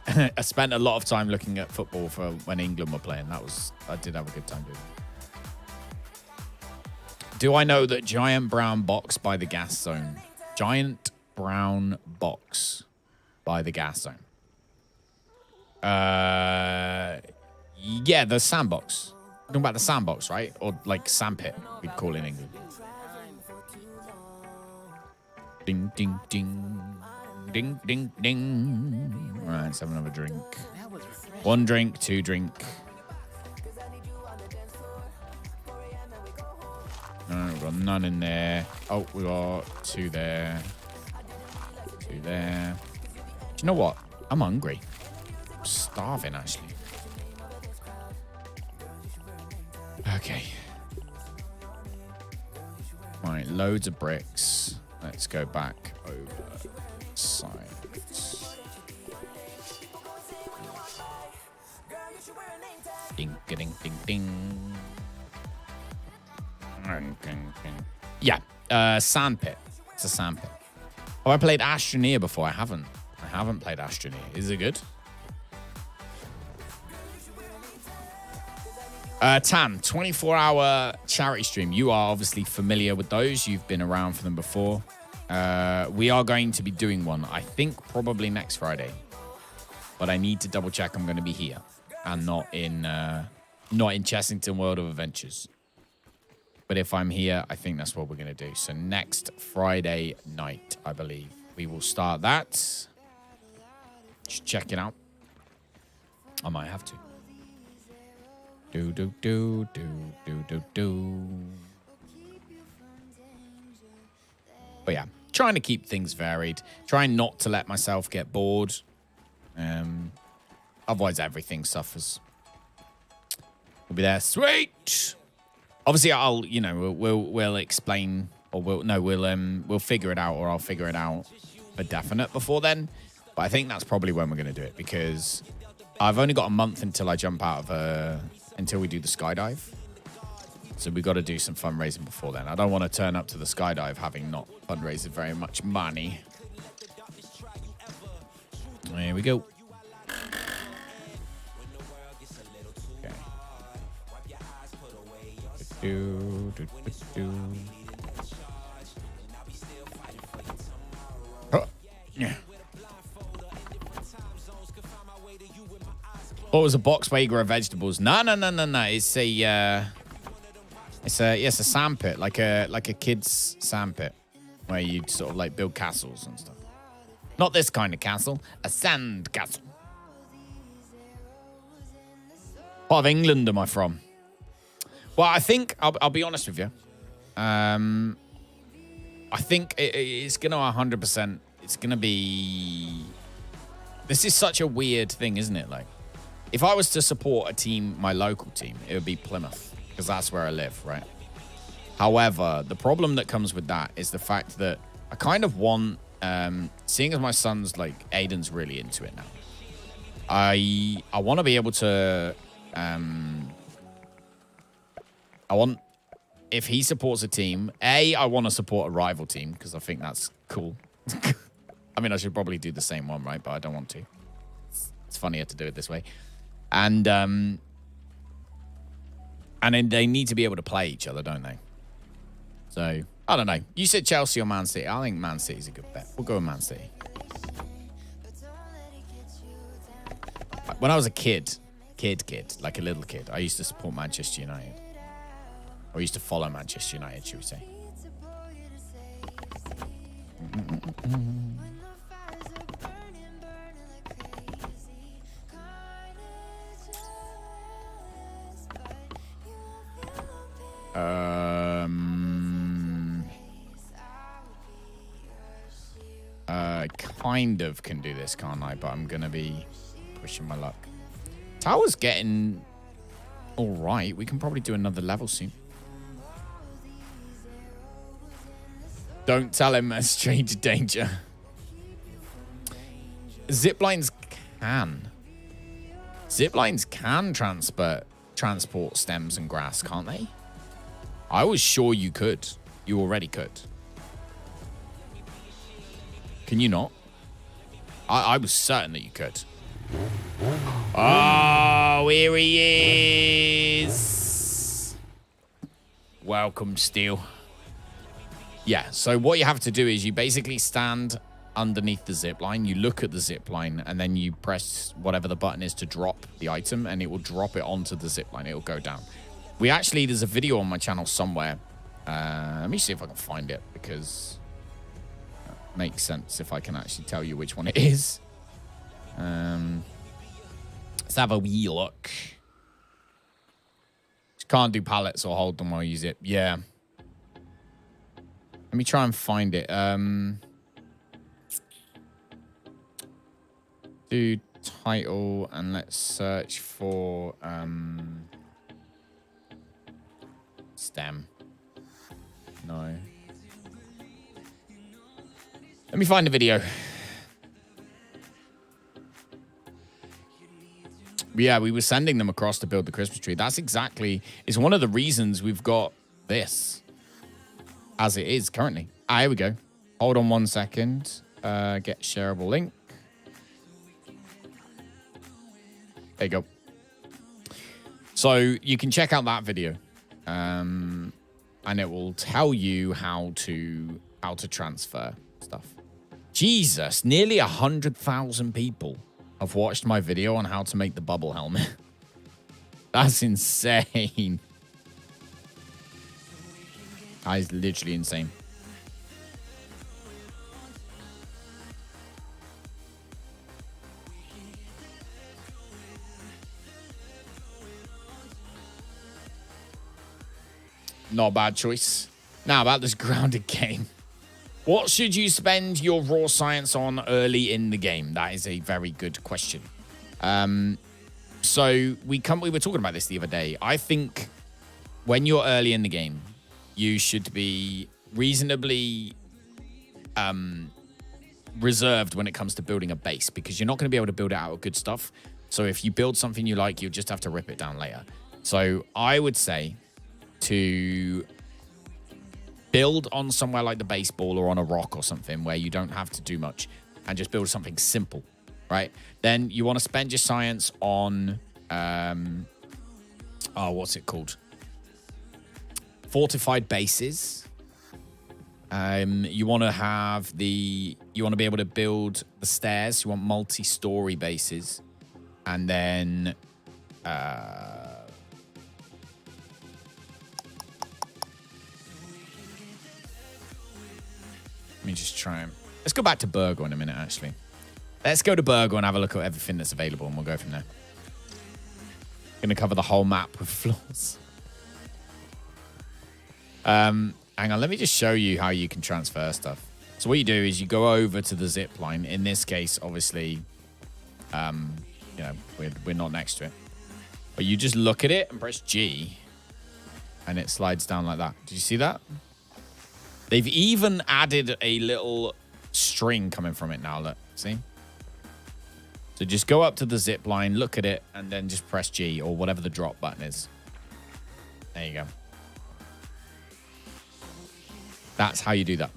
I spent a lot of time looking at football for when England were playing. I did have a good time doing it. Do I know that giant brown box by the gas zone? Giant brown box by the gas zone. Yeah, the sandbox. Talking about the sandbox, right? Or like sandpit, we'd call it in England. Ding, ding, ding. Ding, ding, ding. All right, let's have another drink. 1 drink, 2 drink. We've got none in there. Oh, we got 2 there. 2 there. Do you know what? I'm hungry. I'm starving, actually. Okay. Right, loads of bricks. Let's go back over sides. Ding, ding, ding, ding. Yeah, sandpit. It's a sandpit. Oh, I played Astroneer before. I haven't played Astroneer. Is it good? Tan, 24-hour charity stream. You are obviously familiar with those. You've been around for them before. We are going to be doing one, I think, probably next Friday. But I need to double check I'm going to be here and not in Chessington World of Adventures. But if I'm here, I think that's what we're going to do. So next Friday night, I believe, we will start that. Just check it out. I might have to. Do. But yeah, trying to keep things varied. Trying not to let myself get bored. Otherwise, everything suffers. We'll be there. Sweet. Obviously, we'll explain, or we'll figure it out, or I'll figure it out for definite before then. But I think that's probably when we're going to do it, because I've only got a month until I jump out of until we do the skydive. So we've got to do some fundraising before then. I don't want to turn up to the skydive having not fundraised very much money. There we go. Oh, yeah. What was a box where you grow vegetables? No. It's a sandpit, like a kid's sandpit, where you sort of like build castles and stuff. Not this kind of castle, a sand castle. What part of England am I from? Well, I think I'll be honest with you. I think it's gonna 100%. It's gonna be. This is such a weird thing, isn't it? Like, if I was to support a team, my local team, it would be Plymouth, because that's where I live, right? However, the problem that comes with that is the fact that I kind of want, seeing as my son's like Aiden's really into it now. I want to be able to. I want, if he supports a team, I want to support a rival team because I think that's cool. I mean, I should probably do the same one, right? But I don't want to. It's funnier to do it this way. And then they need to be able to play each other, don't they? So, I don't know. You said Chelsea or Man City. I think Man City's a good bet. We'll go with Man City. When I was a kid, like a little kid, I used to support Manchester United. Or used to follow Manchester United, should we say. kind of can do this, can't I? But I'm going to be pushing my luck. Tower's getting all right. We can probably do another level soon. Don't tell him a stranger danger. Ziplines can. Ziplines can transport stems and grass, can't they? I was sure you could. You already could. Can you not? I was certain that you could. Oh, here he is. Welcome, Steel. Yeah, so what you have to do is you basically stand underneath the zip line, you look at the zip line, and then you press whatever the button is to drop the item, and it will drop it onto the zip line. It'll go down. There's a video on my channel somewhere. Let me see if I can find it, because it makes sense if I can actually tell you which one it is. Let's have a wee look. Just can't do pallets or hold them while you zip. Yeah. Let me try and find it. Do title and let's search for stem. No. Let me find the video. Yeah, we were sending them across to build the Christmas tree. It's one of the reasons we've got this as it is currently. Here we go. Hold on 1 second. Get shareable link. There you go. So you can check out that video. And it will tell you how to transfer stuff. Jesus, nearly 100,000 people have watched my video on how to make the bubble helmet. That's insane. That is literally insane. Not a bad choice. Now about this grounded game. What should you spend your raw science on early in the game? That is a very good question. So we were talking about this the other day. I think when you're early in the game, you should be reasonably reserved when it comes to building a base, because you're not going to be able to build it out of good stuff. So if you build something you like, you'll just have to rip it down later. So I would say to build on somewhere like the baseball or on a rock or something where you don't have to do much, and just build something simple, right? Then you want to spend your science on, what's it called? Fortified bases. You want to be able to build the stairs. You want multi-story bases. And then, let me just try and... Let's go back to Burgo in a minute, actually. Let's go to Burgo and have a look at everything that's available, and we'll go from there. Going to cover the whole map with floors. Hang on, let me just show you how you can transfer stuff. So what you do is you go over to the zip line. In this case, obviously, we're not next to it. But you just look at it and press G, and it slides down like that. Did you see that? They've even added a little string coming from it now, look. See? So just go up to the zip line, look at it, and then just press G or whatever the drop button is. There you go. That's how you do that.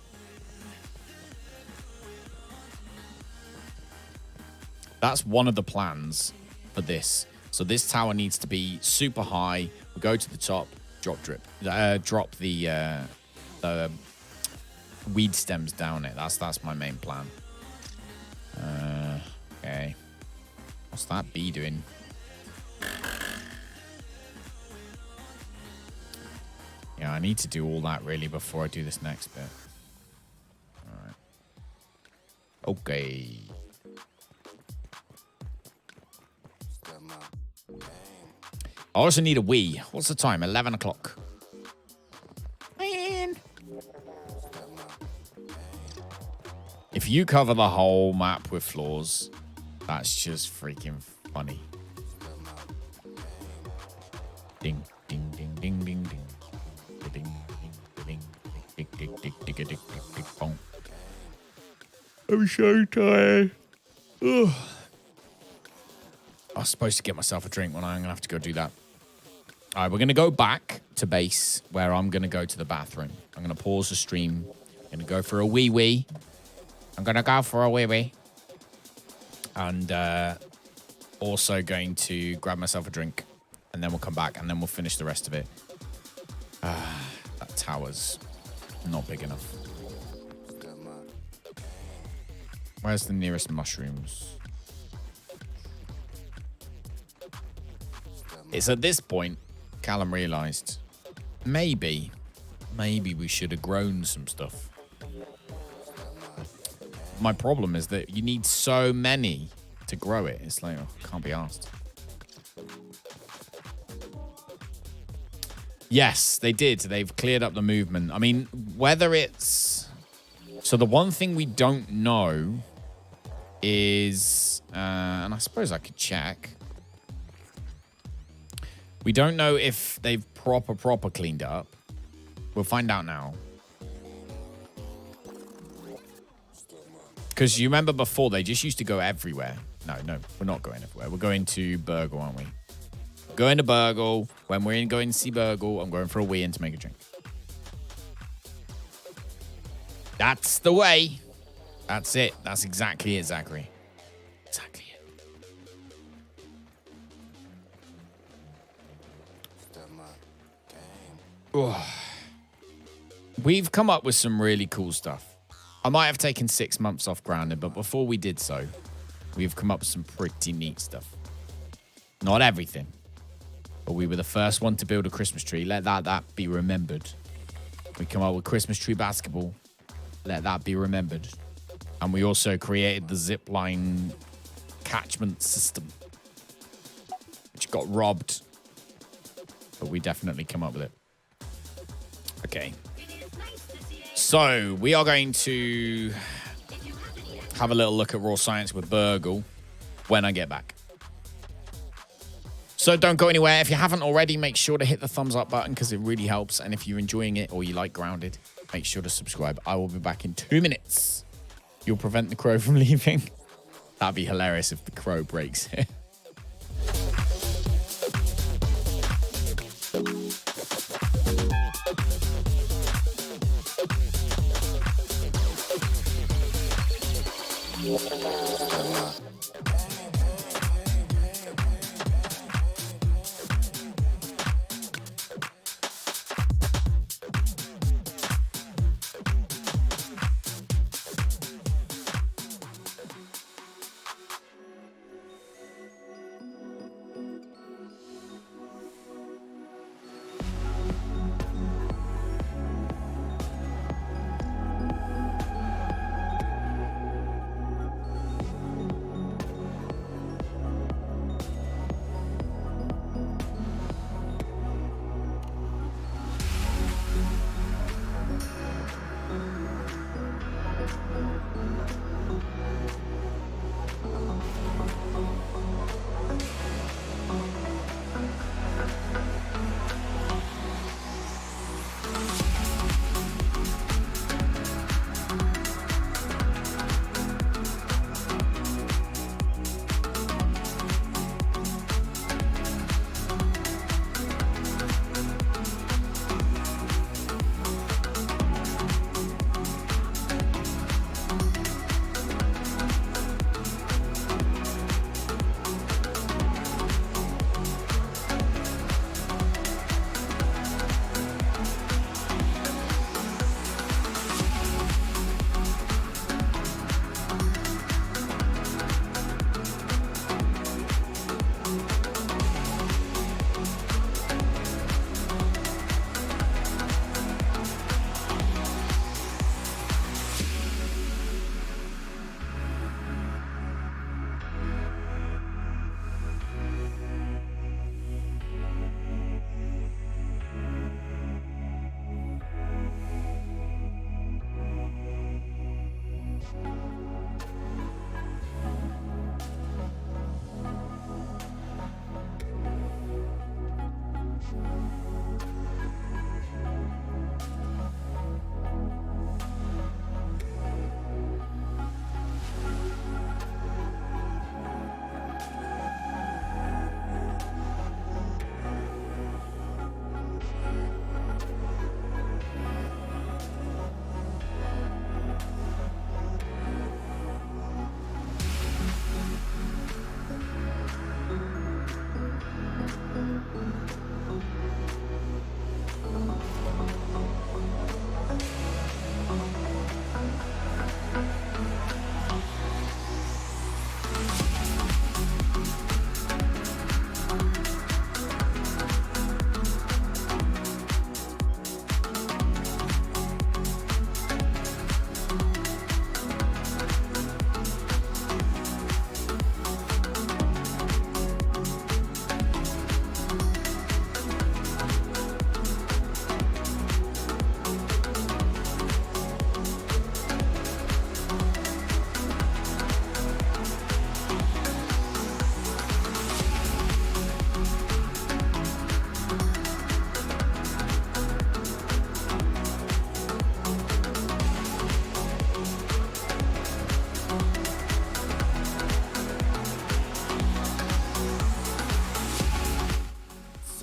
That's one of the plans for this. So this tower needs to be super high. We go to the top, drop the weed stems down it. That's my main plan. Okay. What's that bee doing? Yeah, I need to do all that really before I do this next bit. All right. Okay. I also need a wee. What's the time? 11 o'clock. If If you cover the whole map with floors, that's just freaking funny. Ding, ding, ding, ding, ding, ding. Ding, ding, ding, ding, ding, ding, ding, ding, ding, ding, bong. I'm so tired. Ugh. I was supposed to get myself a drink when I'm going to have to go do that. All right, we're going to go back to base where I'm going to go to the bathroom. I'm going to pause the stream. I'm going to go for a wee-wee. And also going to grab myself a drink. And then we'll come back and then we'll finish the rest of it. That tower's not big enough. Where's the nearest mushrooms? It's at this point, Callum realised, maybe we should have grown some stuff. My problem is that you need so many to grow it. It's like, oh, can't be asked. Yes, they did. They've cleared up the movement. I mean, whether it's... So the one thing we don't know is... and I suppose I could check. We don't know if they've proper cleaned it up. We'll find out now. Because you remember before, they just used to go everywhere. No, we're not going everywhere. We're going to Burgle, aren't we? Going to Burgle. When we're going to see Burgle, I'm going for a wee in to make a drink. That's the way. That's it. That's exactly it, Zachary. Exactly it. Oh. We've come up with some really cool stuff. I might have taken 6 months off Grounded, but before we did so, we've come up with some pretty neat stuff. Not everything, but we were the first one to build a Christmas tree. Let that be remembered. We come up with Christmas tree basketball. Let that be remembered. And we also created the Zipline catchment system, which got robbed, but we definitely come up with it. Okay. So we are going to have a little look at raw science with Burgle when I get back. So don't go anywhere. If you haven't already, make sure to hit the thumbs up button because it really helps. And if you're enjoying it or you like Grounded, make sure to subscribe. I will be back in 2 minutes. You'll prevent the crow from leaving. That'd be hilarious if the crow breaks it.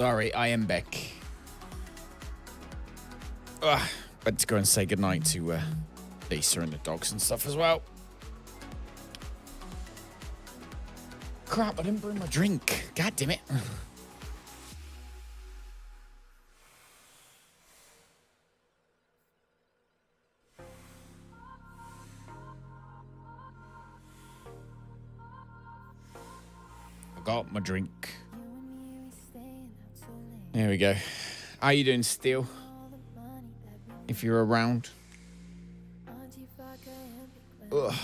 Sorry, I am back. But to go and say goodnight to Lisa and the dogs and stuff as well. Crap, I didn't bring my drink. God damn it. Got my drink. There we go. How you doing, Steel? If you're around. Ugh.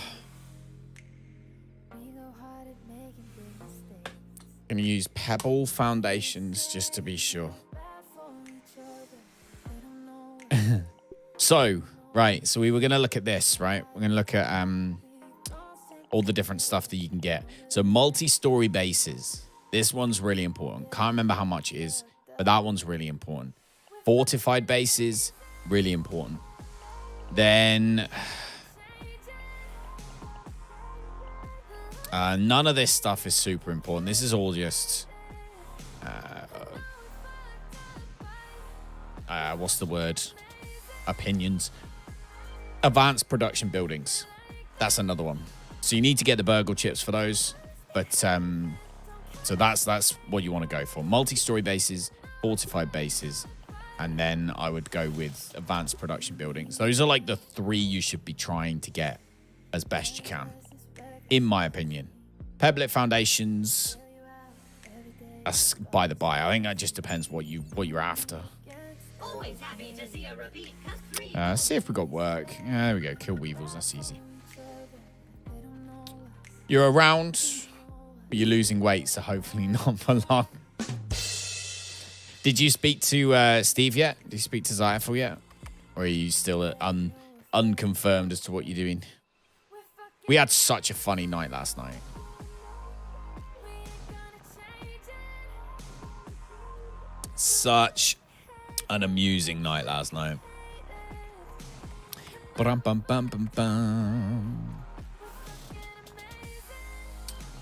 Gonna use Pebble foundations just to be sure. So we were gonna look at this, right? We're gonna look at all the different stuff that you can get. So multi-story bases. This one's really important. Can't remember how much it is, but that one's really important. Fortified bases, really important. Then none of this stuff is super important. This is all just what's the word? Opinions. Advanced production buildings. That's another one. So you need to get the burgle chips for those. But so that's what you want to go for. Multi-story bases, fortified bases, and then I would go with advanced production buildings. Those are like the three you should be trying to get as best you can, in my opinion. Pebblet foundations, that's by the by. I think that just depends what you're after. Always happy to see a repeat See if we got work. Yeah, there we go. Kill weevils. That's easy. You're around, but you're losing weight, so hopefully not for long. Did you speak to Steve yet? Did you speak to Zyafel yet? Or are you still unconfirmed as to what you're doing? We had such a funny night last night. Such an amusing night last night. Ba-dum-bum-bum-bum-bum.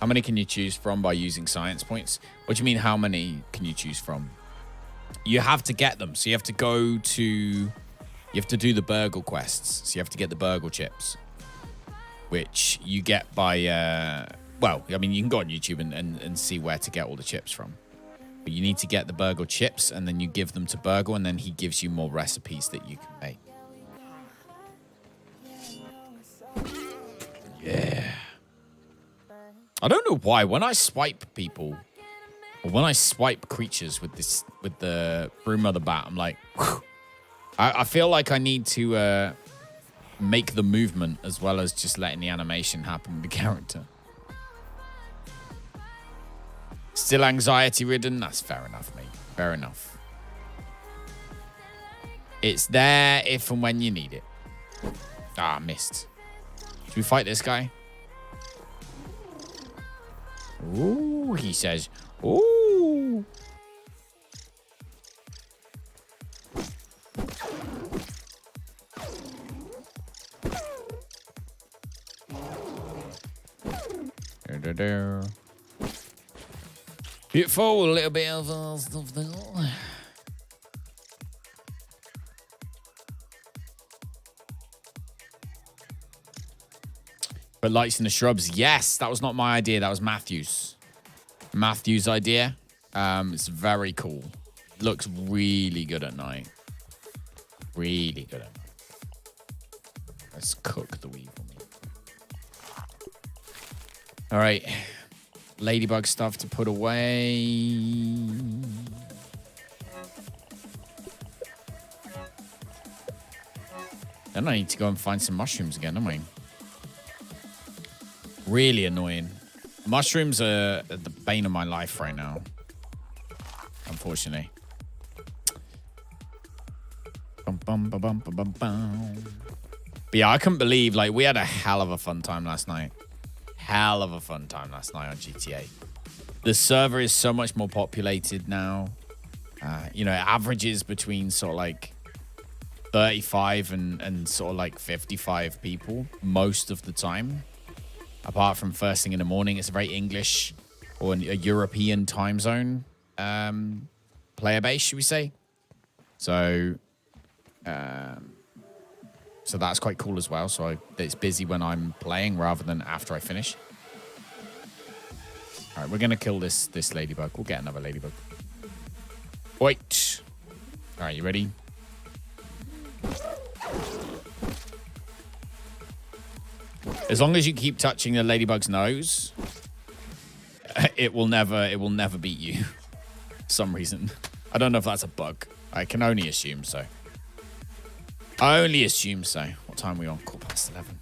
How many can you choose from by using science points? What do you mean, how many can you choose from? You have to get them. So you have to go to... You have to do the burgle quests. So you have to get the burgle chips. Which you get by... well, I mean, you can go on YouTube and see where to get all the chips from. But you need to get the burgle chips, and then you give them to Burgle, and then he gives you more recipes that you can make. Yeah. I don't know why when I swipe people, or when I swipe creatures with the broodmother bat, I'm like, whew. I feel like I need to make the movement as well as just letting the animation happen with the character. Still anxiety ridden? That's fair enough, mate. Fair enough. It's there if and when you need it. Ah, missed. Should we fight this guy? Ooh, he says. Ooh. Beautiful, a little bit of stuff there. But lights in the shrubs, yes, that was not my idea. That was Matthew's. Matthew's idea. It's very cool. Looks really good at night. Really good at night. Let's cook the weevil meat. All right. Ladybug stuff to put away. Then I need to go and find some mushrooms again, don't I? Really annoying. Mushrooms are the bane of my life right now. Unfortunately. But yeah, I couldn't believe, like, we had a hell of a fun time last night. Hell of a fun time last night on GTA. The server is so much more populated now. You know, it averages between sort of like 35 and sort of like 55 people most of the time. Apart from first thing in the morning, it's a very English or a European time zone player base, should we say? So, so that's quite cool as well. So it's busy when I'm playing rather than after I finish. All right, we're gonna kill this ladybug. We'll get another ladybug. Wait. All right, you ready? As long as you keep touching the ladybug's nose, it will never beat you. For some reason. I don't know if that's a bug. I can only assume so. I only assume so. What time are we on? 11:15.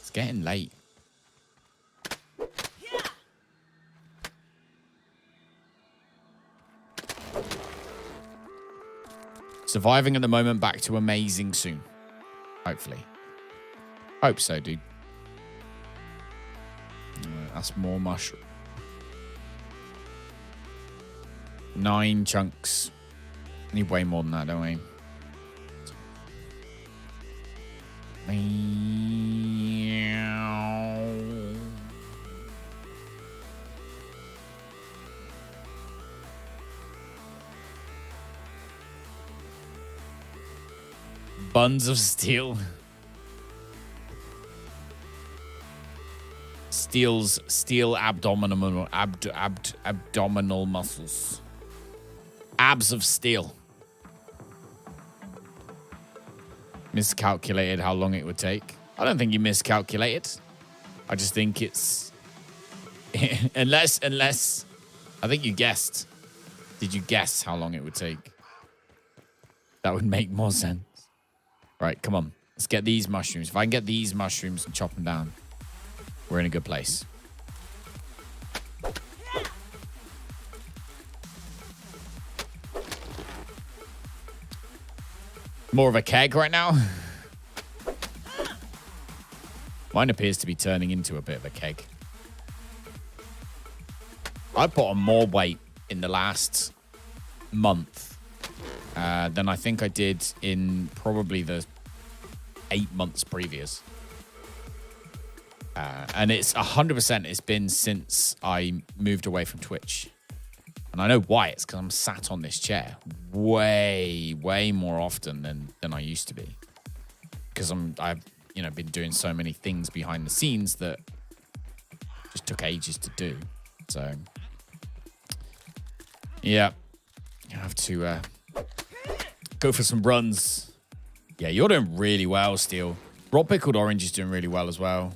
It's getting late. Surviving at the moment, back to amazing soon. Hopefully. Hope so, dude. That's more mushroom. 9 chunks. Need way more than that, don't we? Buns of steel. Steel abdominal muscles. Abs of steel. Miscalculated how long it would take. I don't think you miscalculated. I just think it's unless I think you guessed. Did you guess how long it would take? That would make more sense. Right, come on. Let's get these mushrooms. If I can get these mushrooms and chop them down, we're in a good place. More of a keg right now. Mine appears to be turning into a bit of a keg. I put on more weight in the last month than I think I did in probably the 8 months previous. And it's 100% it's been since I moved away from Twitch. And I know why. It's because I'm sat on this chair way more often than I used to be. Because I've been doing so many things behind the scenes that just took ages to do. So yeah, I have to go for some runs. Yeah, you're doing really well, Steel. Raw Pickled Orange is doing really well as well.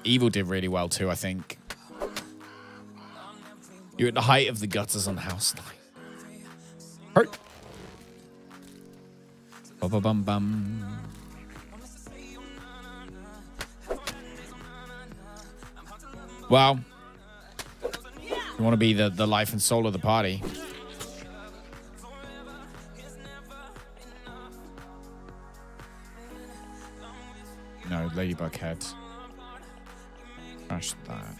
Evil did really well too, I think. You're at the height of the gutters on the house. Hurt. Ba-ba-bum-bum. Well, you want to be the life and soul of the party. No, ladybug head. Crash that.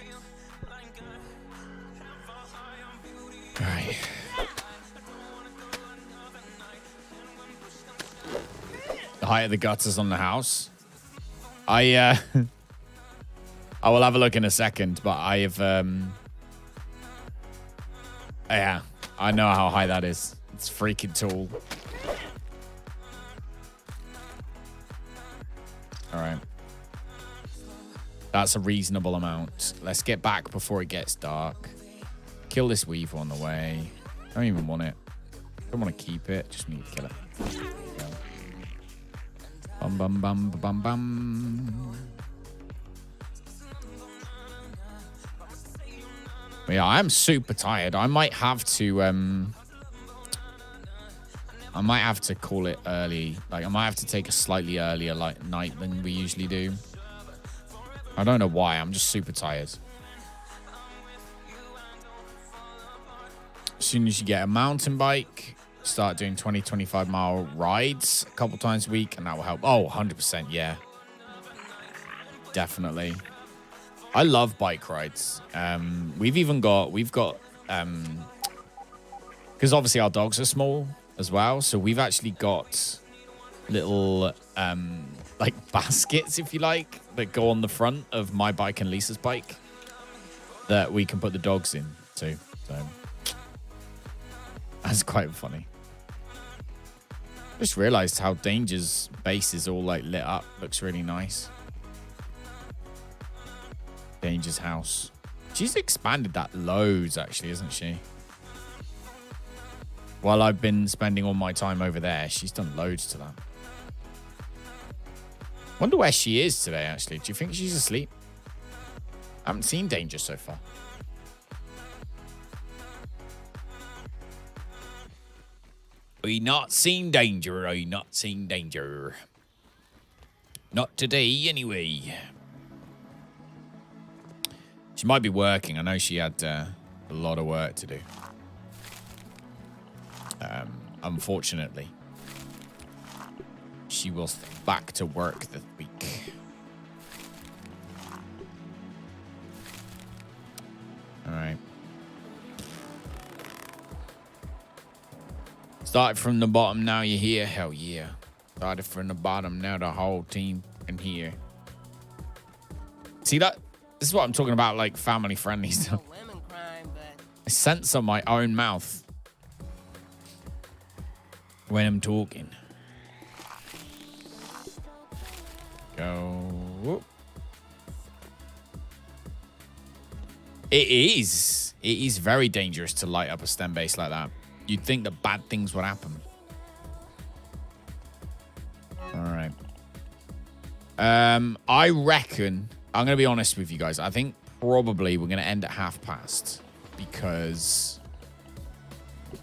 All right. The height of the gutters on the house. I will have a look in a second, but I have yeah, I know how high that is. It's freaking tall. All right. That's a reasonable amount. Let's get back before it gets dark. Kill this weevil on the way. I don't even want it. Don't want to keep it. Just need to kill it. There we go. Bum, bum, bum, bum, bum. But yeah, I'm super tired. I might have to call it early. Like, I might have to take a slightly earlier night than we usually do. I don't know why. I'm just super tired. As soon as you get a mountain bike, start doing 20, 25 mile rides a couple times a week, and that will help. Oh, 100%. Yeah. Definitely. I love bike rides. We've got, because obviously our dogs are small as well. So we've actually got little, like baskets, if you like, that go on the front of my bike and Lisa's bike that we can put the dogs in too. So that's quite funny. Just realized how Danger's base is all like lit up. Looks really nice. Danger's house. She's expanded that loads, actually, isn't she? While I've been spending all my time over there, she's done loads to that. Wonder where she is today, actually. Do you think she's asleep? I haven't seen Danger so far. We not seen Danger. I not seen Danger. Not today, anyway. She might be working. I know she had a lot of work to do. Unfortunately, she was back to work this week. All right. Started from the bottom, now you're here. Hell yeah. Started from the bottom, now the whole team in here. See that? This is what I'm talking about, like family friendly stuff. I censor my own mouth when I'm talking. Go. Whoop. It is very dangerous to light up a stem base like that. You'd think that bad things would happen. All right. I reckon, I'm going to be honest with you guys. I think probably we're going to end at past because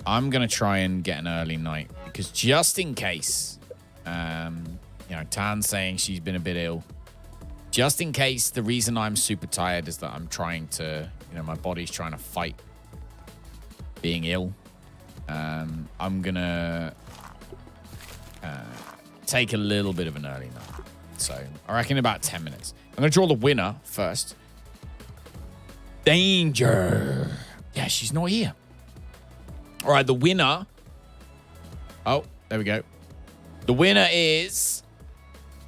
I'm going to try and get an early night because just in case, you know, Tan's saying she's been a bit ill. Just in case the reason I'm super tired is that I'm trying to, you know, my body's trying to fight being ill. I'm going to take a little bit of an early night. So I reckon about 10 minutes. I'm going to draw the winner first. Danger. Yeah, she's not here. All right, the winner. Oh, there we go. The winner is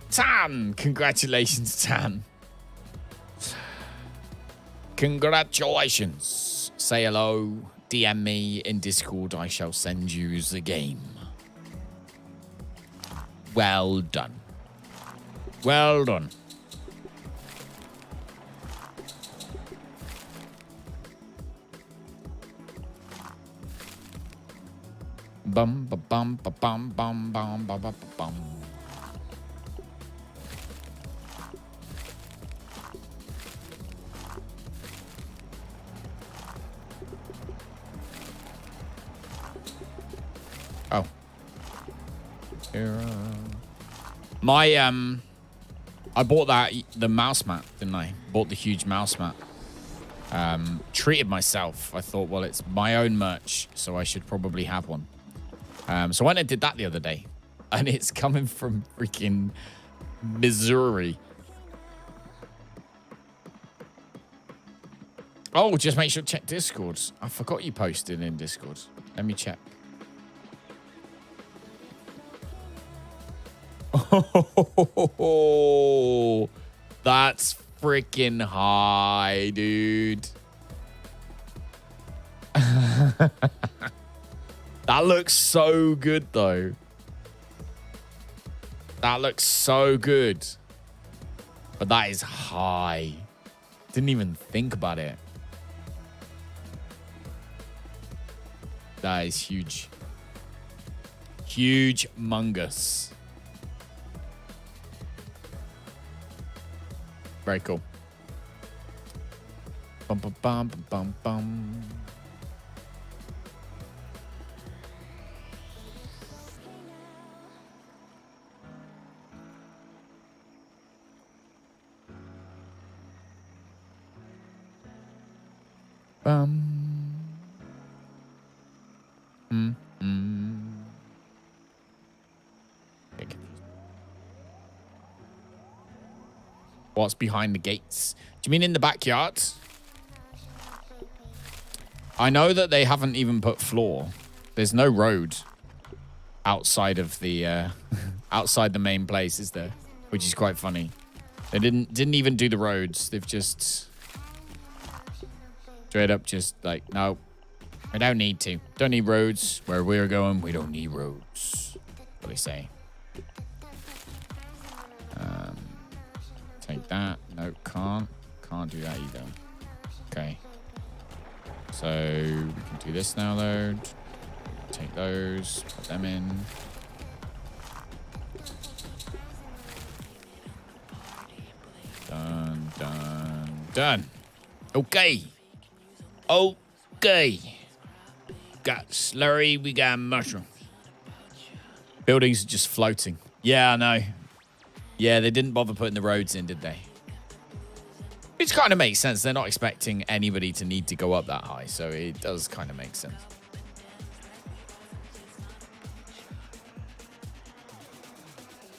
Tan. Congratulations, Tan. Congratulations. Say hello. DM me in Discord. I shall send you the game. Well done. Well done. Bum ba bum ba bum bum bum ba ba bum. Oh. My I bought the mouse mat, didn't I? Bought the huge mouse mat. Treated myself. I thought, well, it's my own merch, so I should probably have one. So I went and did that the other day. And it's coming from freaking Missouri. Oh, just make sure to check Discord. I forgot you posted in Discord. Let me check. Oh, that's freaking high, dude. That looks so good, though. That looks so good. But that is high. Didn't even think about it. That is huge. Huge mungus. Very cool. Bum bum bum bum bum. What's behind the gates? Do you mean in the backyard? I know that they haven't even put floor. There's no road outside of the outside the main place, is there? Which is quite funny. They didn't even do the roads. They've just straight up just like, no, I don't need to. Don't need roads. Where we're going, we don't need roads. What do they say? Take that. No, can't. Can't do that either. Okay. So we can do this now, though. Take those. Put them in. Done, done, done. Okay. Okay. Got slurry, we got mushroom. Buildings are just floating. Yeah, I know. Yeah, they didn't bother putting the roads in, did they? Which kind of makes sense. They're not expecting anybody to need to go up that high, so it does kind of make sense.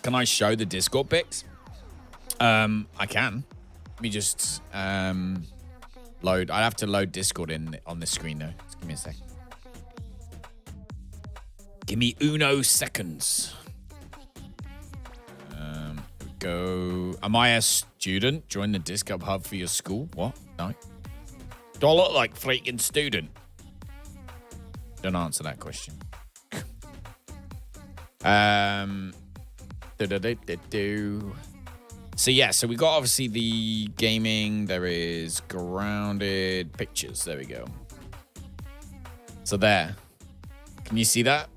Can I show the Discord pics? I can. Let me just load. I have to load Discord in on this screen though. Just give me a sec. Give me uno seconds. Go. Am I a student? Join the Discord hub for your school? What? No. Do I look like freaking student? Don't answer that question. So yeah, so we got obviously the gaming. There is grounded pictures. There we go. So there. Can you see that?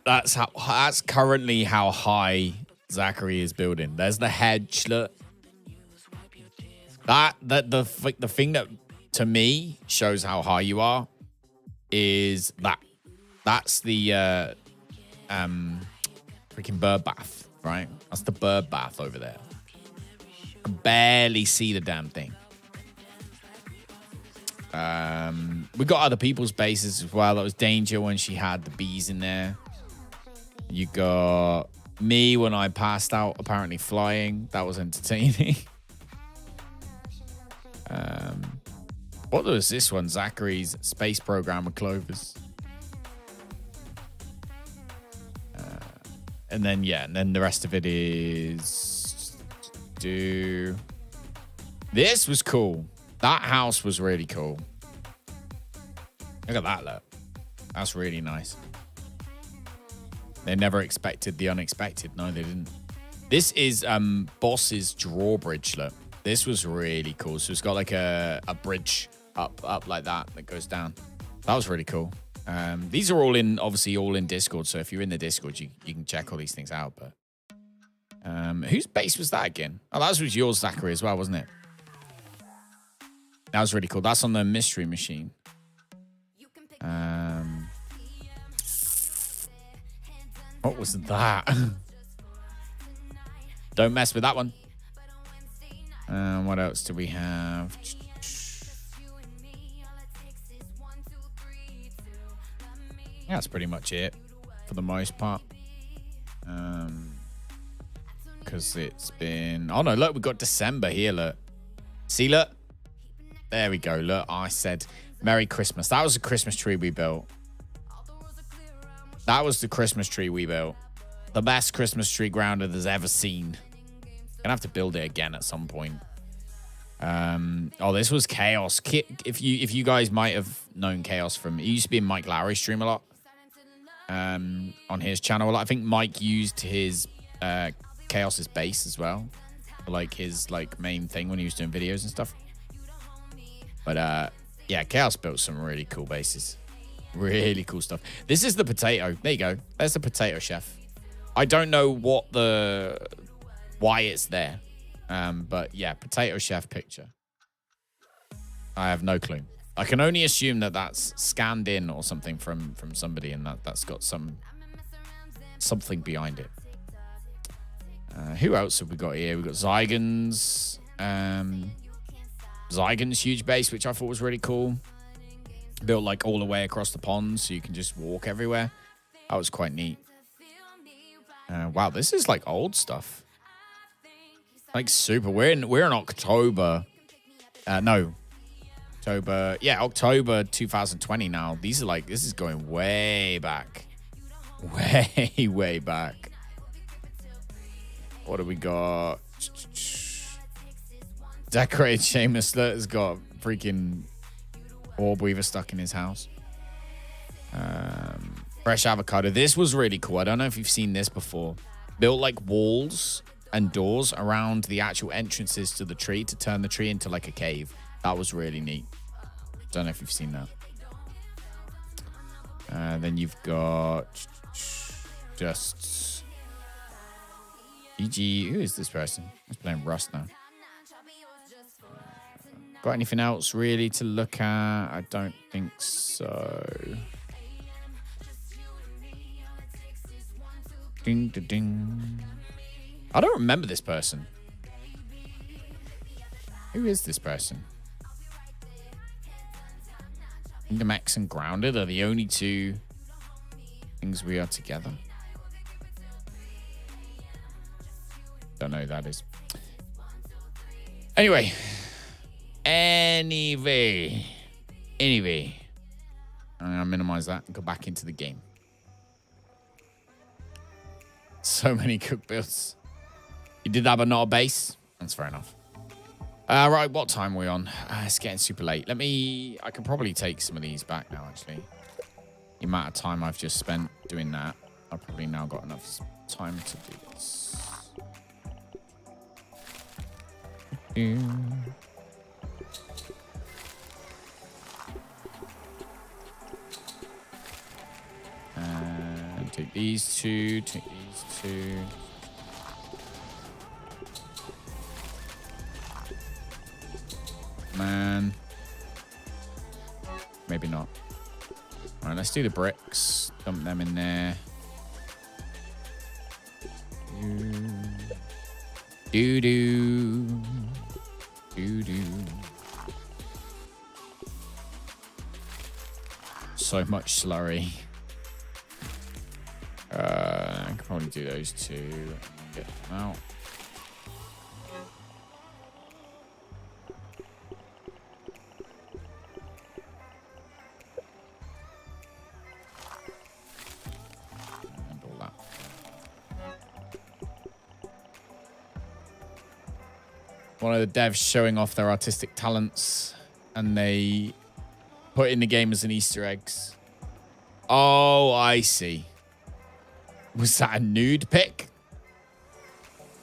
That's currently how high Zachary is building. There's the hedge. Look. The thing that to me shows how high you are is that. That's the freaking bird bath, right? That's the bird bath over there. I can barely see the damn thing. We got other people's bases as well. That was Danger when she had the bees in there. You got me when I passed out, apparently flying. That was entertaining. What was this one? Zachary's space program with Clovers. And then, yeah, and then the rest of it is... This was cool. That house was really cool. Look at that, look. That's really nice. They never expected the unexpected. No, they didn't. This is Boss's drawbridge, look. This was really cool. So it's got like a bridge up like that goes down. That was really cool. These are all in, obviously, all in Discord. So if you're in the Discord, you can check all these things out. But whose base was that again? Oh, that was yours, Zachary, as well, wasn't it? That was really cool. That's on the mystery machine. What was that? Don't mess with that one. What else do we have? That's pretty much it for the most part. Because it's been... Oh, no, look, we've got December here, look. See, look. There we go, look. I said Merry Christmas. That was the Christmas tree we built. That was the Christmas tree we built. The best Christmas tree Grounded has ever seen. Gonna have to build it again at some point. Oh, this was Chaos. If you guys might have known Chaos from... He used to be in Mike Lowry's stream a lot. On his channel a lot. I think Mike used his Chaos's base as well. For like his like main thing when he was doing videos and stuff. But yeah, Chaos built some really cool bases. Really cool stuff. This is the potato. There you go. There's the potato chef. I don't know why it's there. But yeah, potato chef picture. I have no clue. I can only assume that that's scanned in or something from somebody, and that's got something behind it. Who else have we got here? We've got Zygon's. Zygon's huge base, which I thought was really cool. Built like all the way across the pond, so you can just walk everywhere. That was quite neat. Wow, this is like old stuff. Like super. We're in October. October. Yeah, October 2020 now. These are like, this is going way back. Way back. What do we got? Decorated Seamus has got freaking orb weaver stuck in his house. Fresh avocado. This was really cool. I don't know if you've seen this before. Built like walls and doors around the actual entrances to the tree to turn the tree into like a cave. That was really neat. Don't know if you've seen that. Then you've got just GG. Who is this person? He's playing Rust now. Got anything else really to look at? I don't think so. Ding, ding, ding. I don't remember this person. Who is this person? Kingdom X and Grounded are the only two things we are together. Don't know who that is. Anyway. Anyway. I'm going to minimize that and go back into the game. So many cook builds. You did that but not a base? That's fair enough. Right, what time are we on? It's getting super late. I can probably take some of these back now, actually. The amount of time I've just spent doing that, I've probably now got enough time to do this. And take these two, take these two. Man. Maybe not. All right, let's do the bricks. Dump them in there. Do-do. Do-do. So much slurry. I can probably do those two and get them out. And all that. One of the devs showing off their artistic talents, and they put in the game as an Easter eggs. Oh, I see. Was that a nude pic?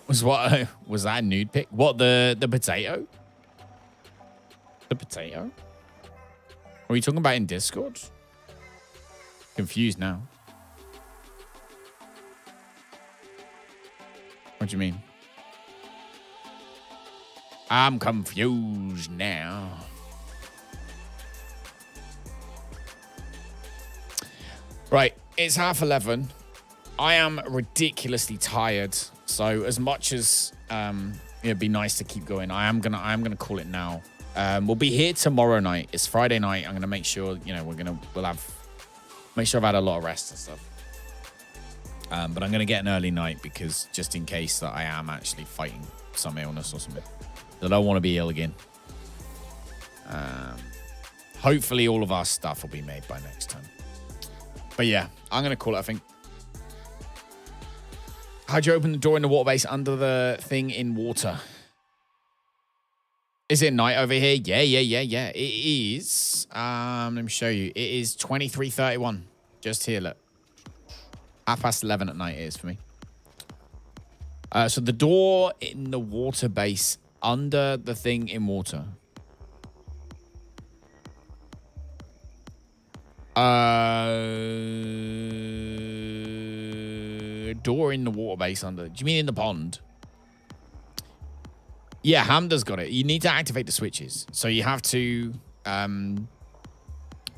Was that a nude pic? What, the potato? The potato? Are we talking about in Discord? Confused now. What do you mean? I'm confused now. Right, it's 11:30. I am ridiculously tired. So as much as it'd be nice to keep going, I am gonna call it now. We'll be here tomorrow night. It's Friday night. I'm gonna make sure, make sure I've had a lot of rest and stuff. But I'm gonna get an early night because just in case that I am actually fighting some illness or something. I don't want to be ill again. Hopefully all of our stuff will be made by next time. But yeah, I'm gonna call it, I think. How'd you open the door in the water base under the thing in water? Is it night over here? Yeah. It is. Let me show you. It is 23:31. Just here, look. 11:30 at night it is for me. So the door in the water base under the thing in water. Door in the water base under. Do you mean in the pond? Yeah, Hamda's got it. You need to activate the switches. So you have to...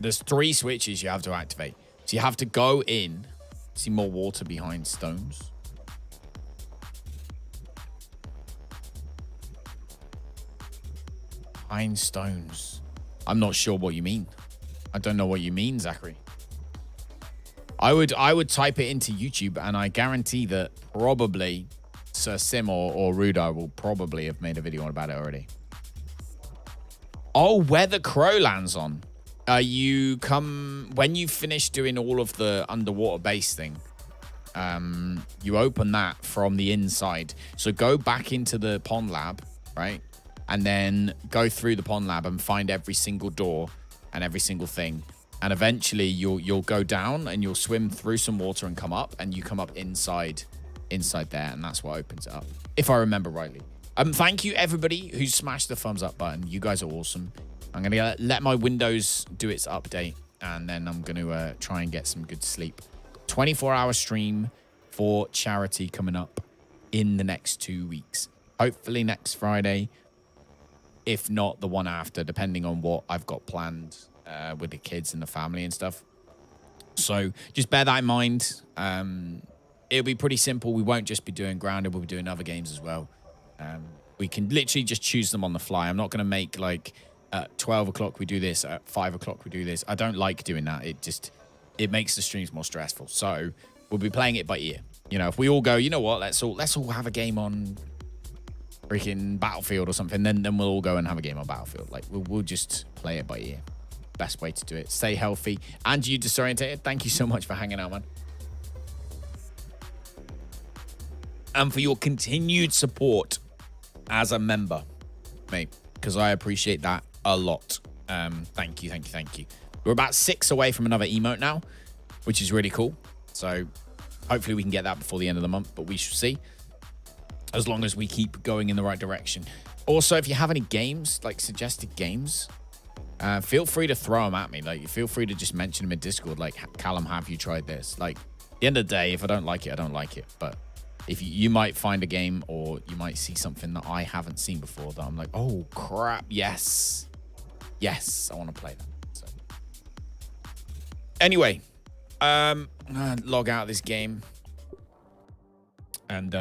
there's 3 switches you have to activate. So you have to go in. See more water behind stones. Behind stones. I'm not sure what you mean. I don't know what you mean, Zachary. I would type it into YouTube, and I guarantee that probably Sir Sim or Rudar will probably have made a video about it already. Oh, where the crow lands on. You come when you finish doing all of the underwater base thing. you open that from the inside. So go back into the pond lab, right? And then go through the pond lab and find every single door and every single thing. And eventually you'll go down and you'll swim through some water and come up, and you come up inside there, and that's what opens it up, if I remember rightly. Thank you everybody who smashed the thumbs up button. You guys are awesome. I'm gonna let my Windows do its update, and then I'm gonna try and get some good sleep. 24-hour stream for charity coming up in the next 2 weeks. Hopefully next Friday, if not the one after, depending on what I've got planned with the kids and the family and stuff. So just bear that in mind. It'll be pretty simple. We won't just be doing Grounded. We'll be doing other games as well. We can literally just choose them on the fly. I'm not going to make like at 12 o'clock we do this, at 5 o'clock we do this. I don't like doing that. It makes the streams more stressful. So we'll be playing it by ear. You know, if we all go, you know what, let's all have a game on freaking Battlefield or something, then we'll all go and have a game on Battlefield. Like we'll just play it by ear. Best way to do it. Stay healthy. And you Disorientated, thank you so much for hanging out, man. And for your continued support as a member, mate, because I appreciate that a lot. Thank you. We're about 6 away from another emote now, which is really cool. So hopefully we can get that before the end of the month, but we shall see. As long as we keep going in the right direction. Also, if you have any games, like suggested games, feel free to throw them at me. Like, feel free to just mention them in Discord. Like, Callum, have you tried this? Like, at the end of the day, if I don't like it, I don't like it. But if you might find a game, or you might see something that I haven't seen before that I'm like, oh crap, yes, I want to play that. So anyway, I'm gonna log out of this game, and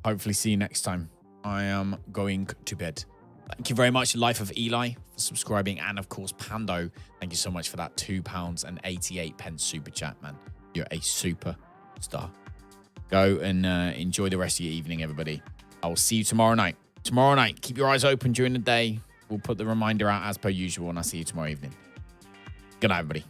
hopefully see you next time. I am going to bed. Thank you very much, Life of Eli, for subscribing, and of course Pando, thank you so much for that £2.88 super chat, man. You're a super star. Go and enjoy the rest of your evening, everybody. I will see you tomorrow night. Tomorrow night, keep your eyes open during the day. We'll put the reminder out as per usual, and I'll see you tomorrow evening. Good night, everybody.